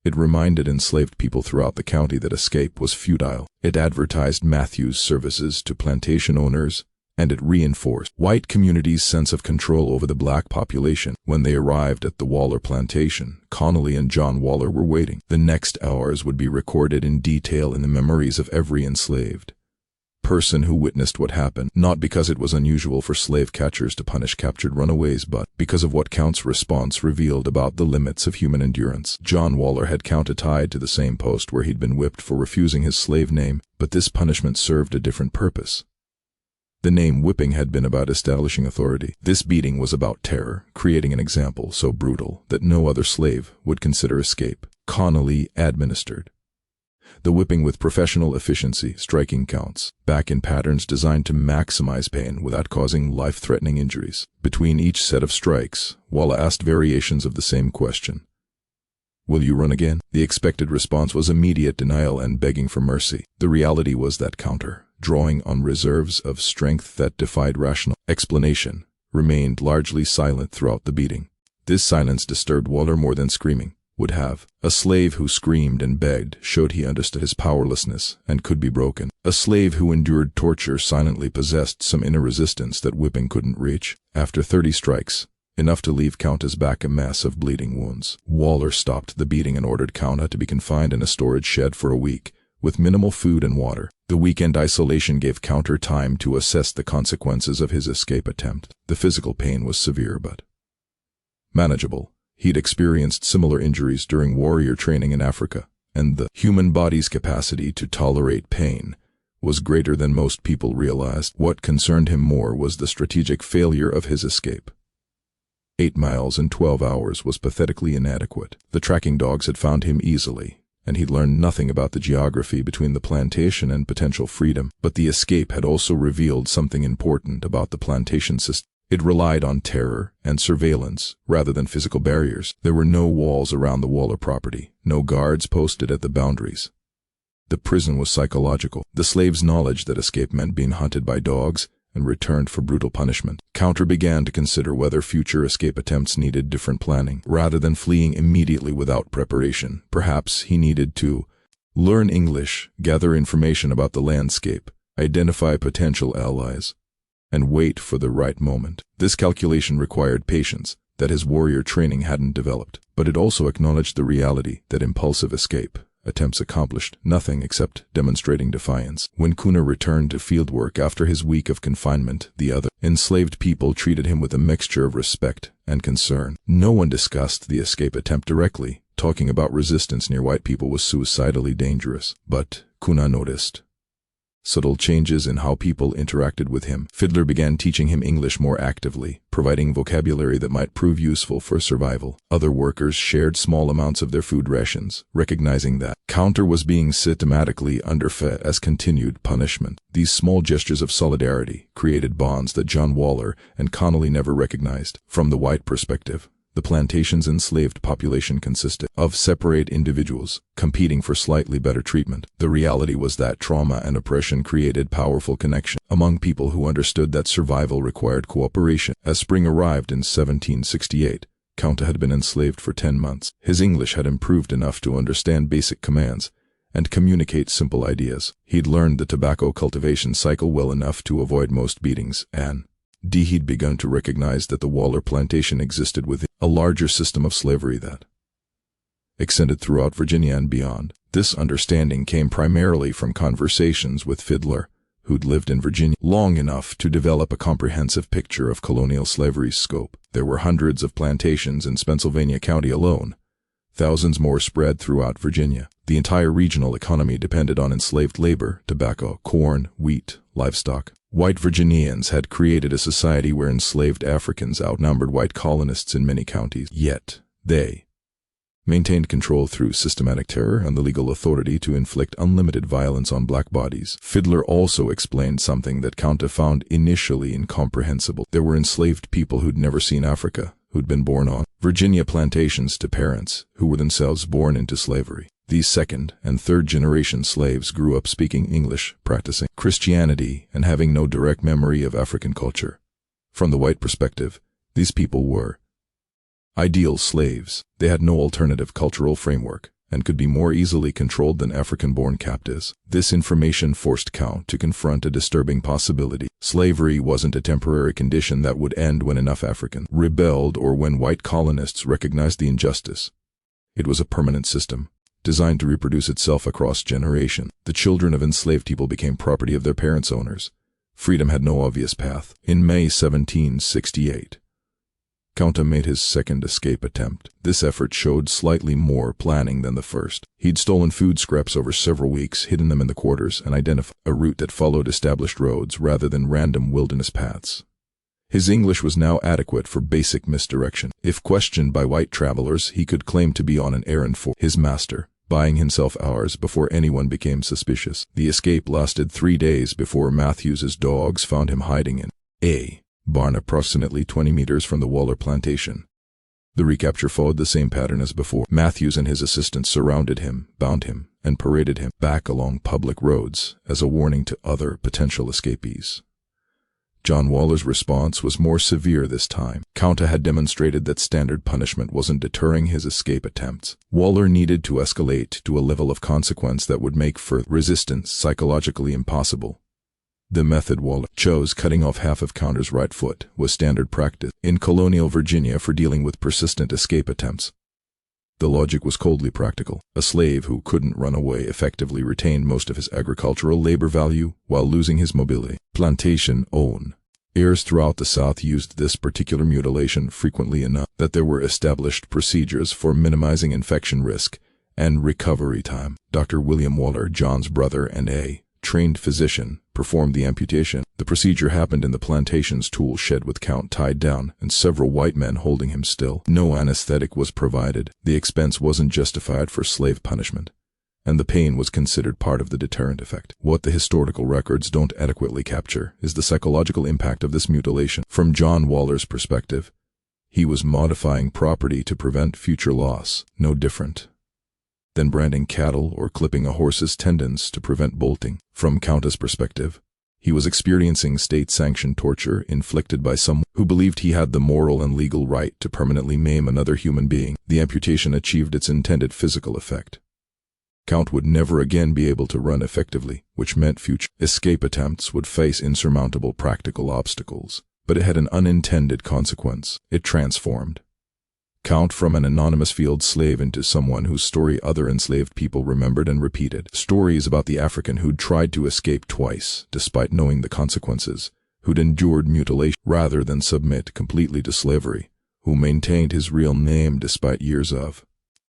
A: It reminded enslaved people throughout the county that escape was futile. It advertised Matthews' services to plantation owners, and it reinforced white communities' sense of control over the black population. When they arrived at the Waller plantation, Connolly and John Waller were waiting. The next hours would be recorded in detail in the memories of every enslaved person who witnessed what happened, not because it was unusual for slave catchers to punish captured runaways, but because of what Count's response revealed about the limits of human endurance. John Waller had Kunta tied to the same post where he'd been whipped for refusing his slave name, but this punishment served a different purpose. The name whipping had been about establishing authority. This beating was about terror, creating an example so brutal that no other slave would consider escape. Connolly administered the whipping with professional efficiency, striking counts back in patterns designed to maximize pain without causing life-threatening injuries. Between each set of strikes, Waller asked variations of the same question. "Will you run again?" The expected response was immediate denial and begging for mercy. The reality was that Kunta, drawing on reserves of strength that defied rational explanation, remained largely silent throughout the beating. This silence disturbed Waller more than screaming would have. A slave who screamed and begged showed he understood his powerlessness and could be broken. A slave who endured torture silently possessed some inner resistance that whipping couldn't reach. After 30 strikes, enough to leave Kunta's back a mess of bleeding wounds, Waller stopped the beating and ordered Kunta to be confined in a storage shed for a week, with minimal food and water. The weekend isolation gave Kunta time to assess the consequences of his escape attempt. The physical pain was severe but manageable. He'd experienced similar injuries during warrior training in Africa, and the human body's capacity to tolerate pain was greater than most people realized. What concerned him more was the strategic failure of his escape. 8 miles in 12 hours was pathetically inadequate. The tracking dogs had found him easily, and he'd learned nothing about the geography between the plantation and potential freedom. But the escape had also revealed something important about the plantation system. It relied on terror and surveillance rather than physical barriers. There were no walls around the Waller property, no guards posted at the boundaries. The prison was psychological. The slave's knowledge that escape meant being hunted by dogs and returned for brutal punishment. Kunta began to consider whether future escape attempts needed different planning. Rather than fleeing immediately without preparation, perhaps he needed to learn English, gather information about the landscape, identify potential allies, and wait for the right moment. This calculation required patience that his warrior training hadn't developed, but it also acknowledged the reality that impulsive escape attempts accomplished nothing except demonstrating defiance. When Kunta returned to fieldwork after his week of confinement, the other enslaved people treated him with a mixture of respect and concern. No one discussed the escape attempt directly. Talking about resistance near white people was suicidally dangerous, but Kunta noticed subtle changes in how people interacted with him. Fiddler began teaching him English more actively, providing vocabulary that might prove useful for survival. Other workers shared small amounts of their food rations, recognizing that Kunta was being systematically underfed as continued punishment. These small gestures of solidarity created bonds that John Waller and Connolly never recognized. From the white perspective, the plantation's enslaved population consisted of separate individuals competing for slightly better treatment. The reality was that trauma and oppression created powerful connection among people who understood that survival required cooperation. As spring arrived in 1768, Kunta had been enslaved for 10 months. His English had improved enough to understand basic commands and communicate simple ideas. He'd learned the tobacco cultivation cycle well enough to avoid most beatings, and he'd begun to recognize that the Waller plantation existed within a larger system of slavery that extended throughout Virginia and beyond. This understanding came primarily from conversations with Fiddler, who'd lived in Virginia long enough to develop a comprehensive picture of colonial slavery's scope. There were hundreds of plantations in Pennsylvania County alone, thousands more spread throughout Virginia. The entire regional economy depended on enslaved labor, tobacco, corn, wheat, livestock. White Virginians had created a society where enslaved Africans outnumbered white colonists in many counties. Yet, they maintained control through systematic terror and the legal authority to inflict unlimited violence on black bodies. Fiddler also explained something that Kunta found initially incomprehensible. There were enslaved people who'd never seen Africa, who'd been born on Virginia plantations to parents who were themselves born into slavery. These second- and third-generation slaves grew up speaking English, practicing Christianity, and having no direct memory of African culture. From the white perspective, these people were ideal slaves. They had no alternative cultural framework and could be more easily controlled than African-born captives. This information forced Count to confront a disturbing possibility. Slavery wasn't a temporary condition that would end when enough Africans rebelled or when white colonists recognized the injustice. It was a permanent system, designed to reproduce itself across generations. The children of enslaved people became property of their parents' owners. Freedom had no obvious path. In May 1768, Kunta made his second escape attempt. This effort showed slightly more planning than the first. He'd stolen food scraps over several weeks, hidden them in the quarters, and identified a route that followed established roads rather than random wilderness paths. His English was now adequate for basic misdirection. If questioned by white travelers, he could claim to be on an errand for his master, buying himself hours before anyone became suspicious. The escape lasted 3 days before Matthews's dogs found him hiding in a barn approximately 20 meters from the Waller plantation. The recapture followed the same pattern as before. Matthews and his assistants surrounded him, bound him, and paraded him back along public roads as a warning to other potential escapees. John Waller's response was more severe this time. Kunta had demonstrated that standard punishment wasn't deterring his escape attempts. Waller needed to escalate to a level of consequence that would make further resistance psychologically impossible. The method Waller chose, cutting off half of Kunta's right foot, was standard practice in colonial Virginia for dealing with persistent escape attempts. The logic was coldly practical. A slave who couldn't run away effectively retained most of his agricultural labor value while losing his mobility. Plantation heirs throughout the South used this particular mutilation frequently enough that there were established procedures for minimizing infection risk and recovery time. Dr. William Waller, John's brother and a trained physician, performed the amputation. The procedure happened in the plantation's tool shed with Count tied down and several white men holding him still. No anesthetic was provided. The expense wasn't justified for slave punishment, and the pain was considered part of the deterrent effect. What the historical records don't adequately capture is the psychological impact of this mutilation. From John Waller's perspective, he was modifying property to prevent future loss, no different than branding cattle or clipping a horse's tendons to prevent bolting. From Kunta's perspective, he was experiencing state-sanctioned torture inflicted by someone who believed he had the moral and legal right to permanently maim another human being. The amputation achieved its intended physical effect. Count would never again be able to run effectively, which meant future escape attempts would face insurmountable practical obstacles. But it had an unintended consequence. It transformed Count from an anonymous field slave into someone whose story other enslaved people remembered and repeated. Stories about the African who'd tried to escape twice, despite knowing the consequences, who'd endured mutilation rather than submit completely to slavery, who maintained his real name despite years of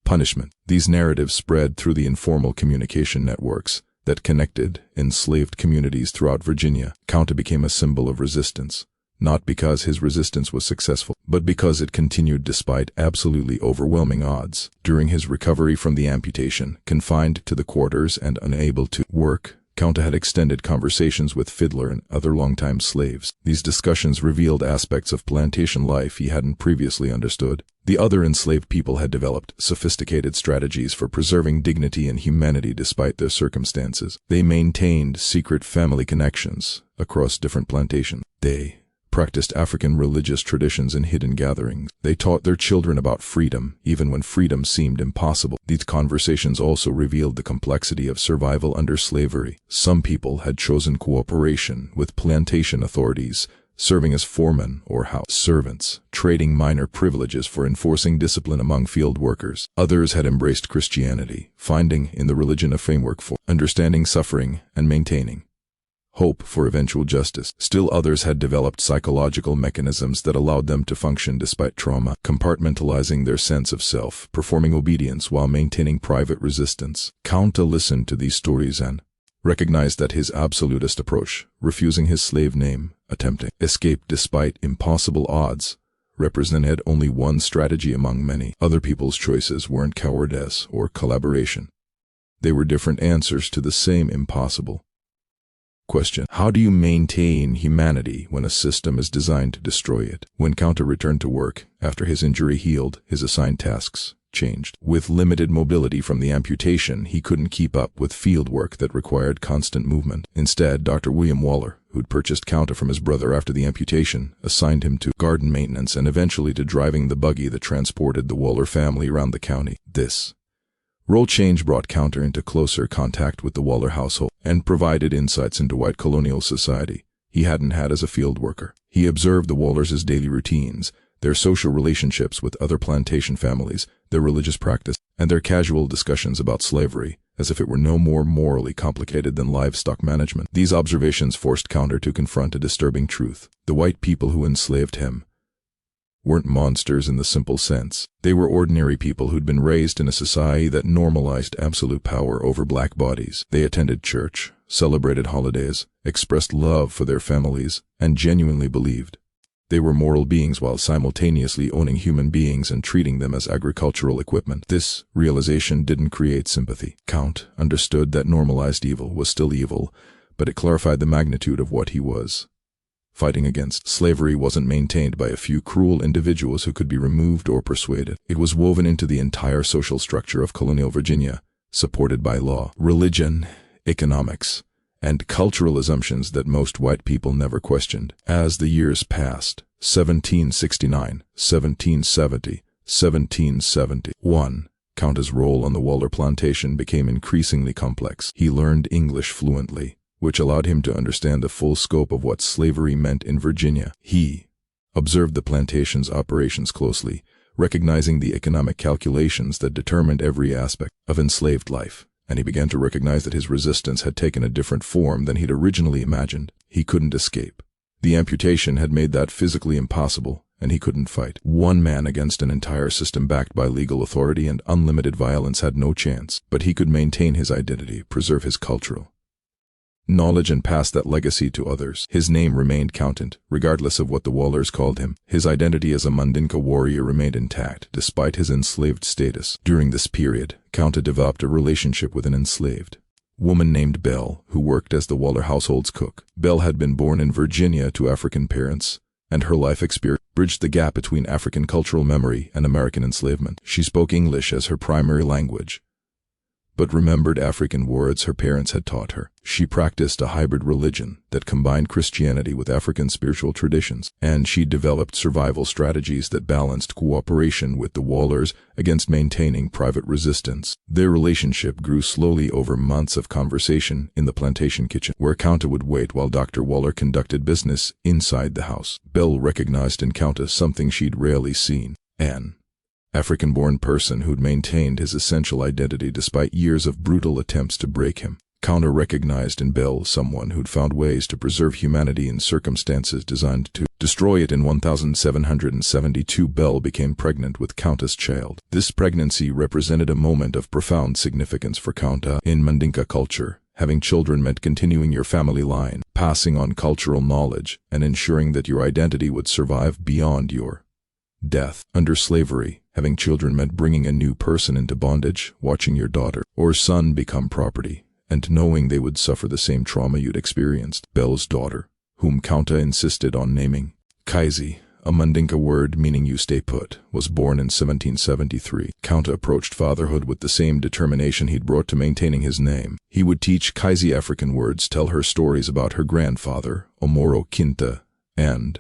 A: punishment. These narratives spread through the informal communication networks that connected enslaved communities throughout Virginia. Kunta became a symbol of resistance, not because his resistance was successful, but because it continued despite absolutely overwhelming odds. During his recovery from the amputation, confined to the quarters and unable to work, Kunta had extended conversations with Fiddler and other longtime slaves. These discussions revealed aspects of plantation life he hadn't previously understood. The other enslaved people had developed sophisticated strategies for preserving dignity and humanity despite their circumstances. They maintained secret family connections across different plantations. They practiced African religious traditions in hidden gatherings. They taught their children about freedom, even when freedom seemed impossible. These conversations also revealed the complexity of survival under slavery. Some people had chosen cooperation with plantation authorities, serving as foremen or house servants, trading minor privileges for enforcing discipline among field workers. Others had embraced Christianity, finding in the religion a framework for understanding suffering and maintaining hope for eventual justice. Still others had developed psychological mechanisms that allowed them to function despite trauma, compartmentalizing their sense of self, performing obedience while maintaining private resistance. Kunta listened to these stories and recognized that his absolutist approach, refusing his slave name, attempting escape despite impossible odds, represented only one strategy among many. Other people's choices weren't cowardice or collaboration. They were different answers to the same impossible question. How do you maintain humanity when a system is designed to destroy it? When Kunta returned to work, after his injury healed, his assigned tasks changed. With limited mobility from the amputation, he couldn't keep up with field work that required constant movement. Instead, Dr. William Waller, who'd purchased Kunta from his brother after the amputation, assigned him to garden maintenance and eventually to driving the buggy that transported the Waller family around the county. This role change brought Kunta into closer contact with the Waller household and provided insights into white colonial society he hadn't had as a field worker. He observed the Wallers' daily routines, their social relationships with other plantation families, their religious practice, and their casual discussions about slavery, as if it were no more morally complicated than livestock management. These observations forced Kunta to confront a disturbing truth. The white people who enslaved him weren't monsters in the simple sense. They were ordinary people who'd been raised in a society that normalized absolute power over black bodies. They attended church, celebrated holidays, expressed love for their families, and genuinely believed they were moral beings while simultaneously owning human beings and treating them as agricultural equipment. This realization didn't create sympathy. Kunta understood that normalized evil was still evil, but it clarified the magnitude of what he was fighting against. Slavery wasn't maintained by a few cruel individuals who could be removed or persuaded. It was woven into the entire social structure of colonial Virginia, supported by law, religion, economics, and cultural assumptions that most white people never questioned. As the years passed, 1769, 1770, 1771, Kunta's role on the Waller plantation became increasingly complex. He learned English fluently, which allowed him to understand the full scope of what slavery meant in Virginia. He observed the plantation's operations closely, recognizing the economic calculations that determined every aspect of enslaved life, and he began to recognize that his resistance had taken a different form than he'd originally imagined. He couldn't escape. The amputation had made that physically impossible, and he couldn't fight. One man against an entire system backed by legal authority and unlimited violence had no chance, but he could maintain his identity, preserve his cultural knowledge, and pass that legacy to others. His name remained Kunta, regardless of what the Wallers called him. His identity as a Mandinka warrior remained intact, despite his enslaved status. During this period, Kunta developed a relationship with an enslaved woman named Belle, who worked as the Waller household's cook. Belle had been born in Virginia to African parents, and her life experience bridged the gap between African cultural memory and American enslavement. She spoke English as her primary language, but remembered African words her parents had taught her. She practiced a hybrid religion that combined Christianity with African spiritual traditions, and she developed survival strategies that balanced cooperation with the Wallers against maintaining private resistance. Their relationship grew slowly over months of conversation in the plantation kitchen, where Kunta would wait while Dr. Waller conducted business inside the house. Belle recognized in Kunta something she'd rarely seen: an African-born person who'd maintained his essential identity despite years of brutal attempts to break him. Kunta recognized in Belle someone who'd found ways to preserve humanity in circumstances designed to destroy it. In 1772, Belle became pregnant with Kunta's child. This pregnancy represented a moment of profound significance for Kunta. In Mandinka culture, having children meant continuing your family line, passing on cultural knowledge, and ensuring that your identity would survive beyond your death. Under slavery, having children meant bringing a new person into bondage, watching your daughter or son become property, and knowing they would suffer the same trauma you'd experienced. Belle's daughter, whom Kunta insisted on naming Kizzy, a Mandinka word meaning you stay put, was born in 1773. Kunta approached fatherhood with the same determination he'd brought to maintaining his name. He would teach Kizzy African words, tell her stories about her grandfather, Omoro Kinte, and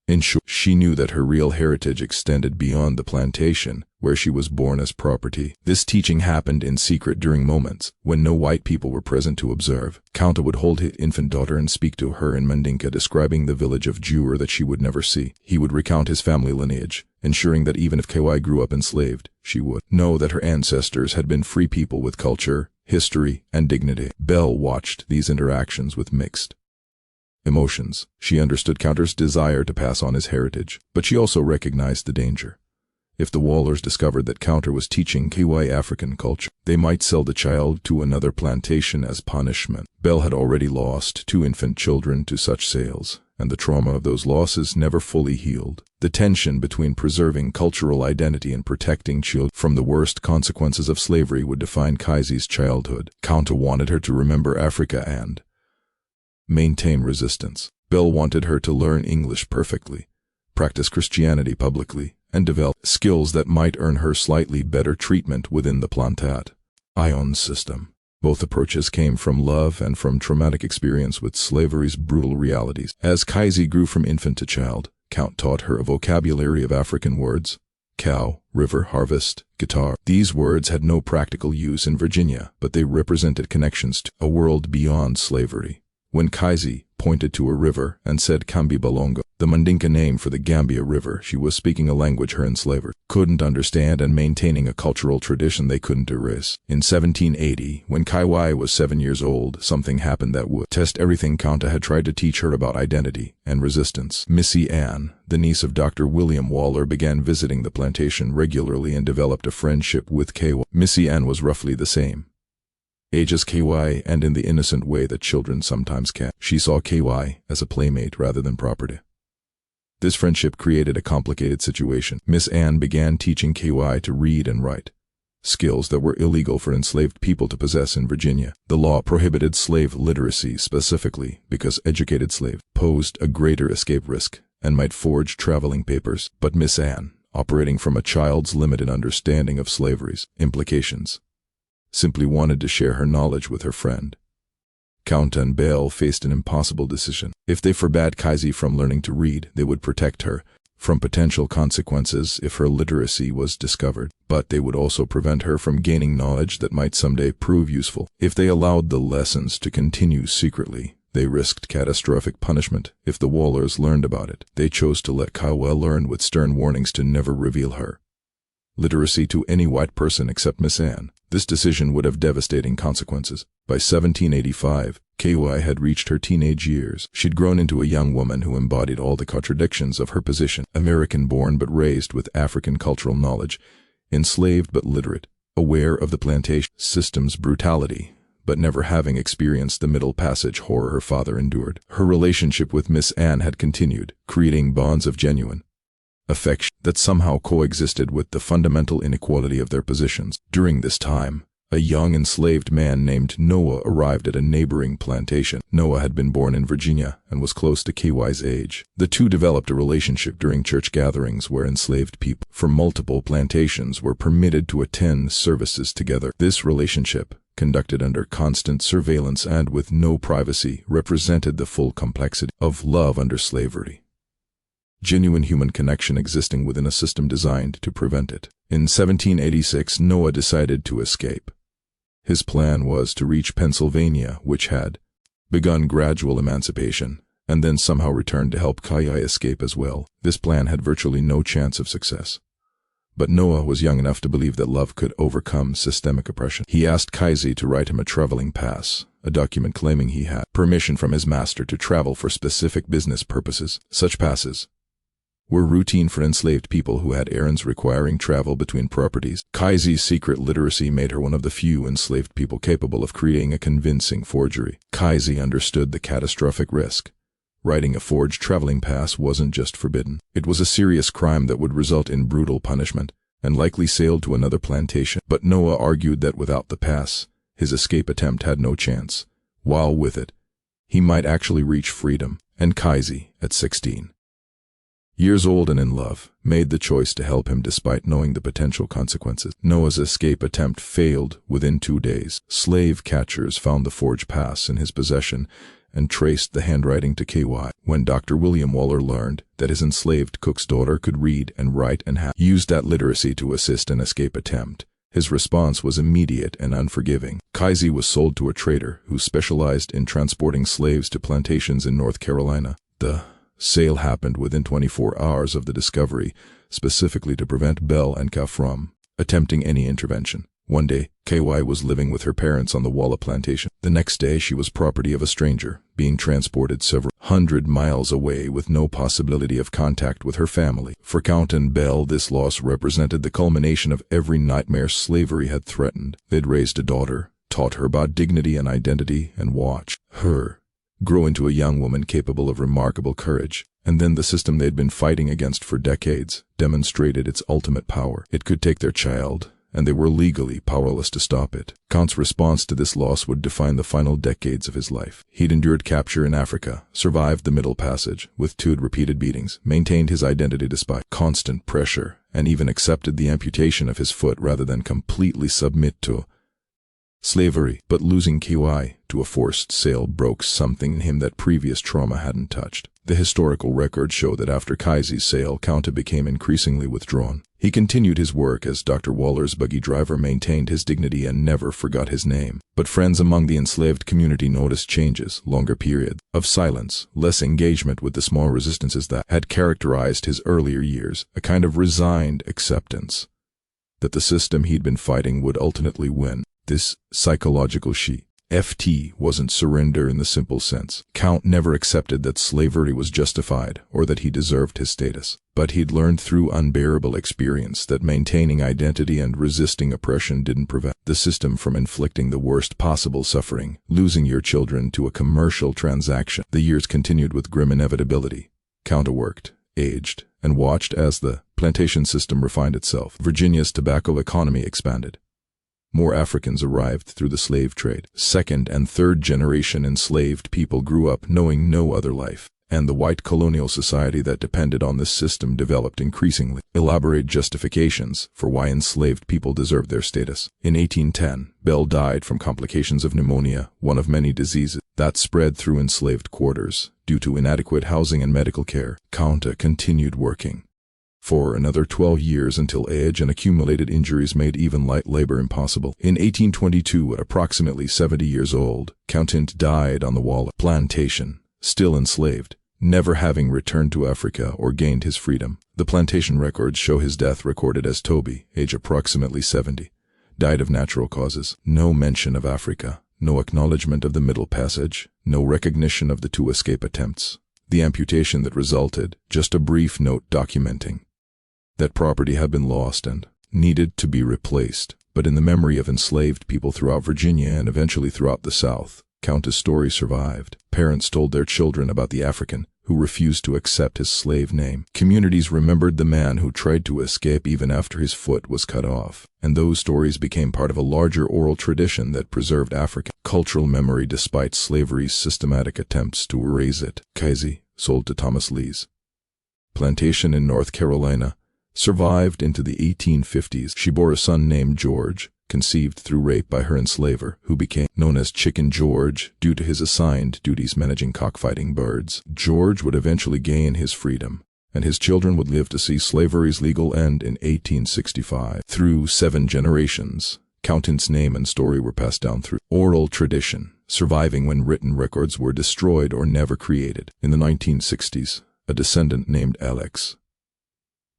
A: in short, she knew that her real heritage extended beyond the plantation, where she was born as property. This teaching happened in secret during moments when no white people were present to observe. Kunta would hold his infant daughter and speak to her in Mandinka, describing the village of Juffure that she would never see. He would recount his family lineage, ensuring that even if KY grew up enslaved, she would know that her ancestors had been free people with culture, history, and dignity. Belle watched these interactions with mixed emotions. She understood Counter's desire to pass on his heritage, but she also recognized the danger. If the Wallers discovered that Counter was teaching KY African culture, they might sell the child to another plantation as punishment. Belle had already lost 2 infant children to such sales, and the trauma of those losses never fully healed. The tension between preserving cultural identity and protecting children from the worst consequences of slavery would define Kizzy's childhood. Counter wanted her to remember Africa and maintain resistance. Belle wanted her to learn English perfectly, practice Christianity publicly, and develop skills that might earn her slightly better treatment within the plantation system. Both approaches came from love and from traumatic experience with slavery's brutal realities. As Kizzy grew from infant to child, Count taught her a vocabulary of African words: cow, river, harvest, guitar. These words had no practical use in Virginia, but they represented connections to a world beyond slavery. When Kizzy pointed to a river and said Kambi Balongo, the Mandinka name for the Gambia River, she was speaking a language her enslavers couldn't understand and maintaining a cultural tradition they couldn't erase. In 1780, when Kaiwai was 7 years old, something happened that would test everything Kunta had tried to teach her about identity and resistance. Missy Ann, the niece of Dr. William Waller, began visiting the plantation regularly and developed a friendship with KY. Missy Ann was roughly the same age as KY, and in the innocent way that children sometimes can, she saw KY as a playmate rather than property. This friendship created a complicated situation. Miss Ann began teaching KY to read and write, skills that were illegal for enslaved people to possess in Virginia. The law prohibited slave literacy specifically because educated slaves posed a greater escape risk and might forge traveling papers. But Miss Ann, operating from a child's limited understanding of slavery's implications, simply wanted to share her knowledge with her friend. Kunta and Belle faced an impossible decision. If they forbade Kizzy from learning to read, they would protect her from potential consequences if her literacy was discovered, but they would also prevent her from gaining knowledge that might someday prove useful. If they allowed the lessons to continue secretly, they risked catastrophic punishment if the Wallers learned about it. They chose to let Kaiwa learn with stern warnings to never reveal her literacy to any white person except Miss Ann. This decision would have devastating consequences. By 1785, KY had reached her teenage years. She'd grown into a young woman who embodied all the contradictions of her position: American-born but raised with African cultural knowledge, enslaved but literate, aware of the plantation system's brutality, but never having experienced the Middle Passage horror her father endured. Her relationship with Miss Ann had continued, creating bonds of genuine affection that somehow coexisted with the fundamental inequality of their positions. During this time, a young enslaved man named Noah arrived at a neighboring plantation. Noah had been born in Virginia and was close to KY's age. The two developed a relationship during church gatherings where enslaved people from multiple plantations were permitted to attend services together. This relationship, conducted under constant surveillance and with no privacy, represented the full complexity of love under slavery. Genuine human connection existing within a system designed to prevent it. In 1786, Noah decided to escape. His plan was to reach Pennsylvania, which had begun gradual emancipation, and then somehow return to help Kaya escape as well. This plan had virtually no chance of success. But Noah was young enough to believe that love could overcome systemic oppression. He asked Kizzy to write him a traveling pass, a document claiming he had permission from his master to travel for specific business purposes. Such passes were routine for enslaved people who had errands requiring travel between properties. Kizzy's secret literacy made her one of the few enslaved people capable of creating a convincing forgery. Kizzy understood the catastrophic risk. Writing a forged traveling pass wasn't just forbidden. It was a serious crime that would result in brutal punishment, and likely sailed to another plantation. But Noah argued that without the pass, his escape attempt had no chance, while with it, he might actually reach freedom. And Kizzy, at 16 years old and in love, made the choice to help him despite knowing the potential consequences. Noah's escape attempt failed within 2 days. Slave catchers found the forged pass in his possession and traced the handwriting to KY. When Dr. William Waller learned that his enslaved cook's daughter could read and write and had used that literacy to assist an escape attempt, his response was immediate and unforgiving. Kizzy was sold to a trader who specialized in transporting slaves to plantations in North Carolina. The sale happened within 24 hours of the discovery, specifically to prevent Belle and Ka from attempting any intervention. One day, KY was living with her parents on the Walla plantation. The next day, she was property of a stranger, being transported several hundred miles away with no possibility of contact with her family. For Count and Belle, this loss represented the culmination of every nightmare slavery had threatened. They'd raised a daughter, taught her about dignity and identity, and watched her grow into a young woman capable of remarkable courage. And then the system they'd been fighting against for decades demonstrated its ultimate power. It could take their child, and they were legally powerless to stop it. Count's response to this loss would define the final decades of his life. He'd endured capture in Africa, survived the Middle Passage, withstood repeated beatings, maintained his identity despite constant pressure, and even accepted the amputation of his foot rather than completely submit to slavery. But losing KY to a forced sale broke something in him that previous trauma hadn't touched. The historical records show that after Kizzy's sale, Count became increasingly withdrawn. He continued his work as Dr. Waller's buggy driver, maintained his dignity, and never forgot his name. But friends among the enslaved community noticed changes, longer periods of silence, less engagement with the small resistances that had characterized his earlier years, a kind of resigned acceptance that the system he'd been fighting would ultimately win. This psychological FT wasn't surrender in the simple sense. Count never accepted that slavery was justified or that he deserved his status. But he'd learned through unbearable experience that maintaining identity and resisting oppression didn't prevent the system from inflicting the worst possible suffering, losing your children to a commercial transaction. The years continued with grim inevitability. Count worked, aged, and watched as the plantation system refined itself. Virginia's tobacco economy expanded. More Africans arrived through the slave trade. Second and third generation enslaved people grew up knowing no other life, and the white colonial society that depended on this system developed increasingly elaborate justifications for why enslaved people deserved their status. In 1810, Belle died from complications of pneumonia, one of many diseases that spread through enslaved quarters due to inadequate housing and medical care. Count continued working for another 12 years until age and accumulated injuries made even light labor impossible. In 1822, at approximately 70 years old, Count died on the Walla plantation, still enslaved, never having returned to Africa or gained his freedom. The plantation records show his death recorded as Toby, age approximately 70, died of natural causes. No mention of Africa, no acknowledgement of the Middle Passage, no recognition of the two escape attempts. The amputation that resulted, just a brief note documenting that property had been lost and needed to be replaced. But in the memory of enslaved people throughout Virginia and eventually throughout the South, Count's story survived. Parents told their children about the African who refused to accept his slave name. Communities remembered the man who tried to escape even after his foot was cut off. And those stories became part of a larger oral tradition that preserved African cultural memory despite slavery's systematic attempts to erase it. Kizzy, sold to Thomas Lee's plantation in North Carolina, survived into the 1850s. She bore a son named George, conceived through rape by her enslaver, who became known as Chicken George due to his assigned duties managing cockfighting birds. George would eventually gain his freedom, and his children would live to see slavery's legal end in 1865. Through 7 generations, Count's name and story were passed down through oral tradition, surviving when written records were destroyed or never created. In the 1960s, a descendant named Alex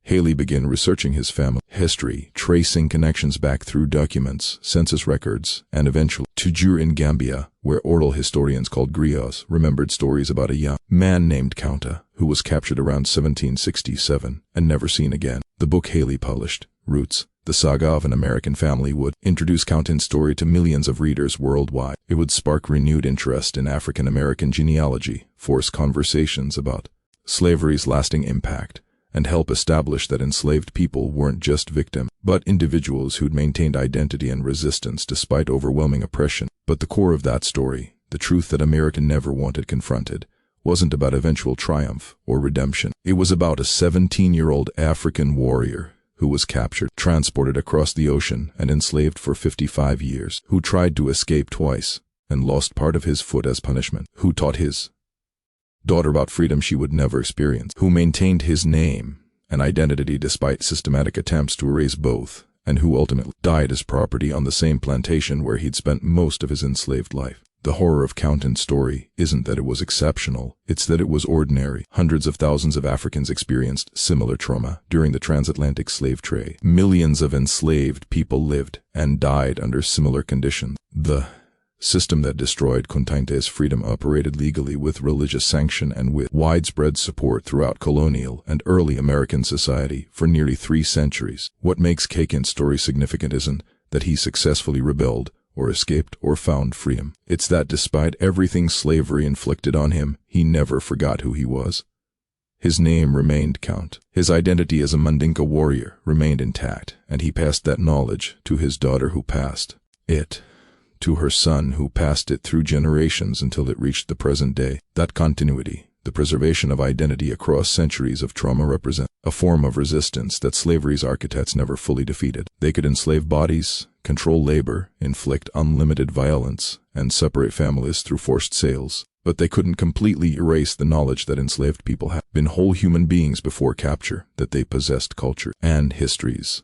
A: Haley began researching his family history, tracing connections back through documents, census records, and eventually to Juffure in Gambia, where oral historians called griots remembered stories about a young man named Kunta, who was captured around 1767 and never seen again. The book Haley published, Roots, the Saga of an American Family, would introduce Count's story to millions of readers worldwide. It would spark renewed interest in African American genealogy, force conversations about slavery's lasting impact, and help establish that enslaved people weren't just victims, but individuals who'd maintained identity and resistance despite overwhelming oppression. But the core of that story, the truth that America never wanted confronted, wasn't about eventual triumph or redemption. It was about a 17-year-old African warrior who was captured, transported across the ocean, and enslaved for 55 years, who tried to escape twice and lost part of his foot as punishment, who taught his daughter about freedom she would never experience, who maintained his name and identity despite systematic attempts to erase both, and who ultimately died as property on the same plantation where he'd spent most of his enslaved life. The horror of Kunta's story isn't that it was exceptional, it's that it was ordinary. Hundreds of thousands of Africans experienced similar trauma during the transatlantic slave trade. Millions of enslaved people lived and died under similar conditions. The system that destroyed Kunta Kinte's freedom operated legally with religious sanction and with widespread support throughout colonial and early American society for nearly 3 centuries. What makes Kinta's story significant isn't that he successfully rebelled or escaped or found freedom. It's that despite everything slavery inflicted on him, he never forgot who he was. His name remained Kunta. His identity as a Mandinka warrior remained intact, and he passed that knowledge to his daughter who passed it to her son who passed it through generations until it reached the present day. That continuity, the preservation of identity across centuries of trauma, represent a form of resistance that slavery's architects never fully defeated. They could enslave bodies, control labor, inflict unlimited violence, and separate families through forced sales, but they couldn't completely erase the knowledge that enslaved people had been whole human beings before capture, that they possessed culture and histories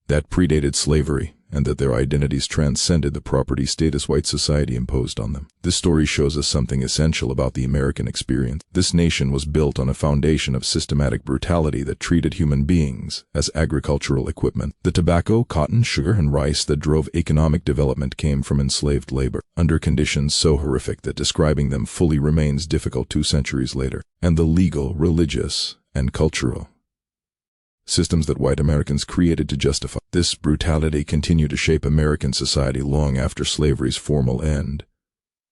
A: that predated slavery, and that their identities transcended the property status white society imposed on them. This story shows us something essential about the American experience. This nation was built on a foundation of systematic brutality that treated human beings as agricultural equipment. The tobacco, cotton, sugar, and rice that drove economic development came from enslaved labor, under conditions so horrific that describing them fully remains difficult 2 centuries later. And the legal, religious, and cultural systems that white Americans created to justify this brutality continue to shape American society long after slavery's formal end.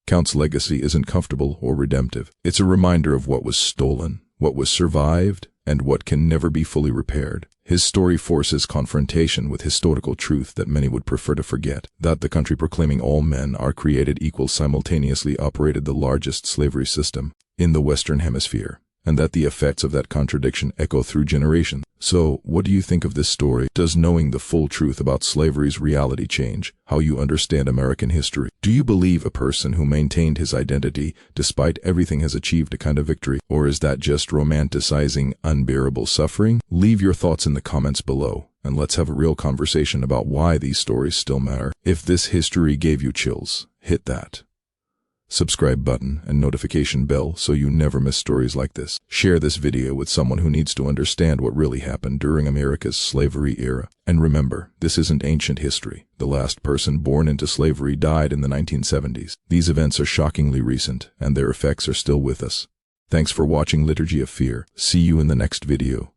A: Kunta's legacy isn't comfortable or redemptive. It's a reminder of what was stolen, what was survived, and what can never be fully repaired. His story forces confrontation with historical truth that many would prefer to forget, that the country proclaiming all men are created equal simultaneously operated the largest slavery system in the Western Hemisphere, and that the effects of that contradiction echo through generations. So, what do you think of this story? Does knowing the full truth about slavery's reality change how you understand American history? Do you believe a person who maintained his identity despite everything has achieved a kind of victory? Or is that just romanticizing unbearable suffering? Leave your thoughts in the comments below, and let's have a real conversation about why these stories still matter. If this history gave you chills, hit that subscribe button and notification bell so you never miss stories like this. Share this video with someone who needs to understand what really happened during America's slavery era. And remember, this isn't ancient history. The last person born into slavery died in the 1970s. These events are shockingly recent, and their effects are still with us. Thanks for watching Liturgy of Fear. See you in the next video.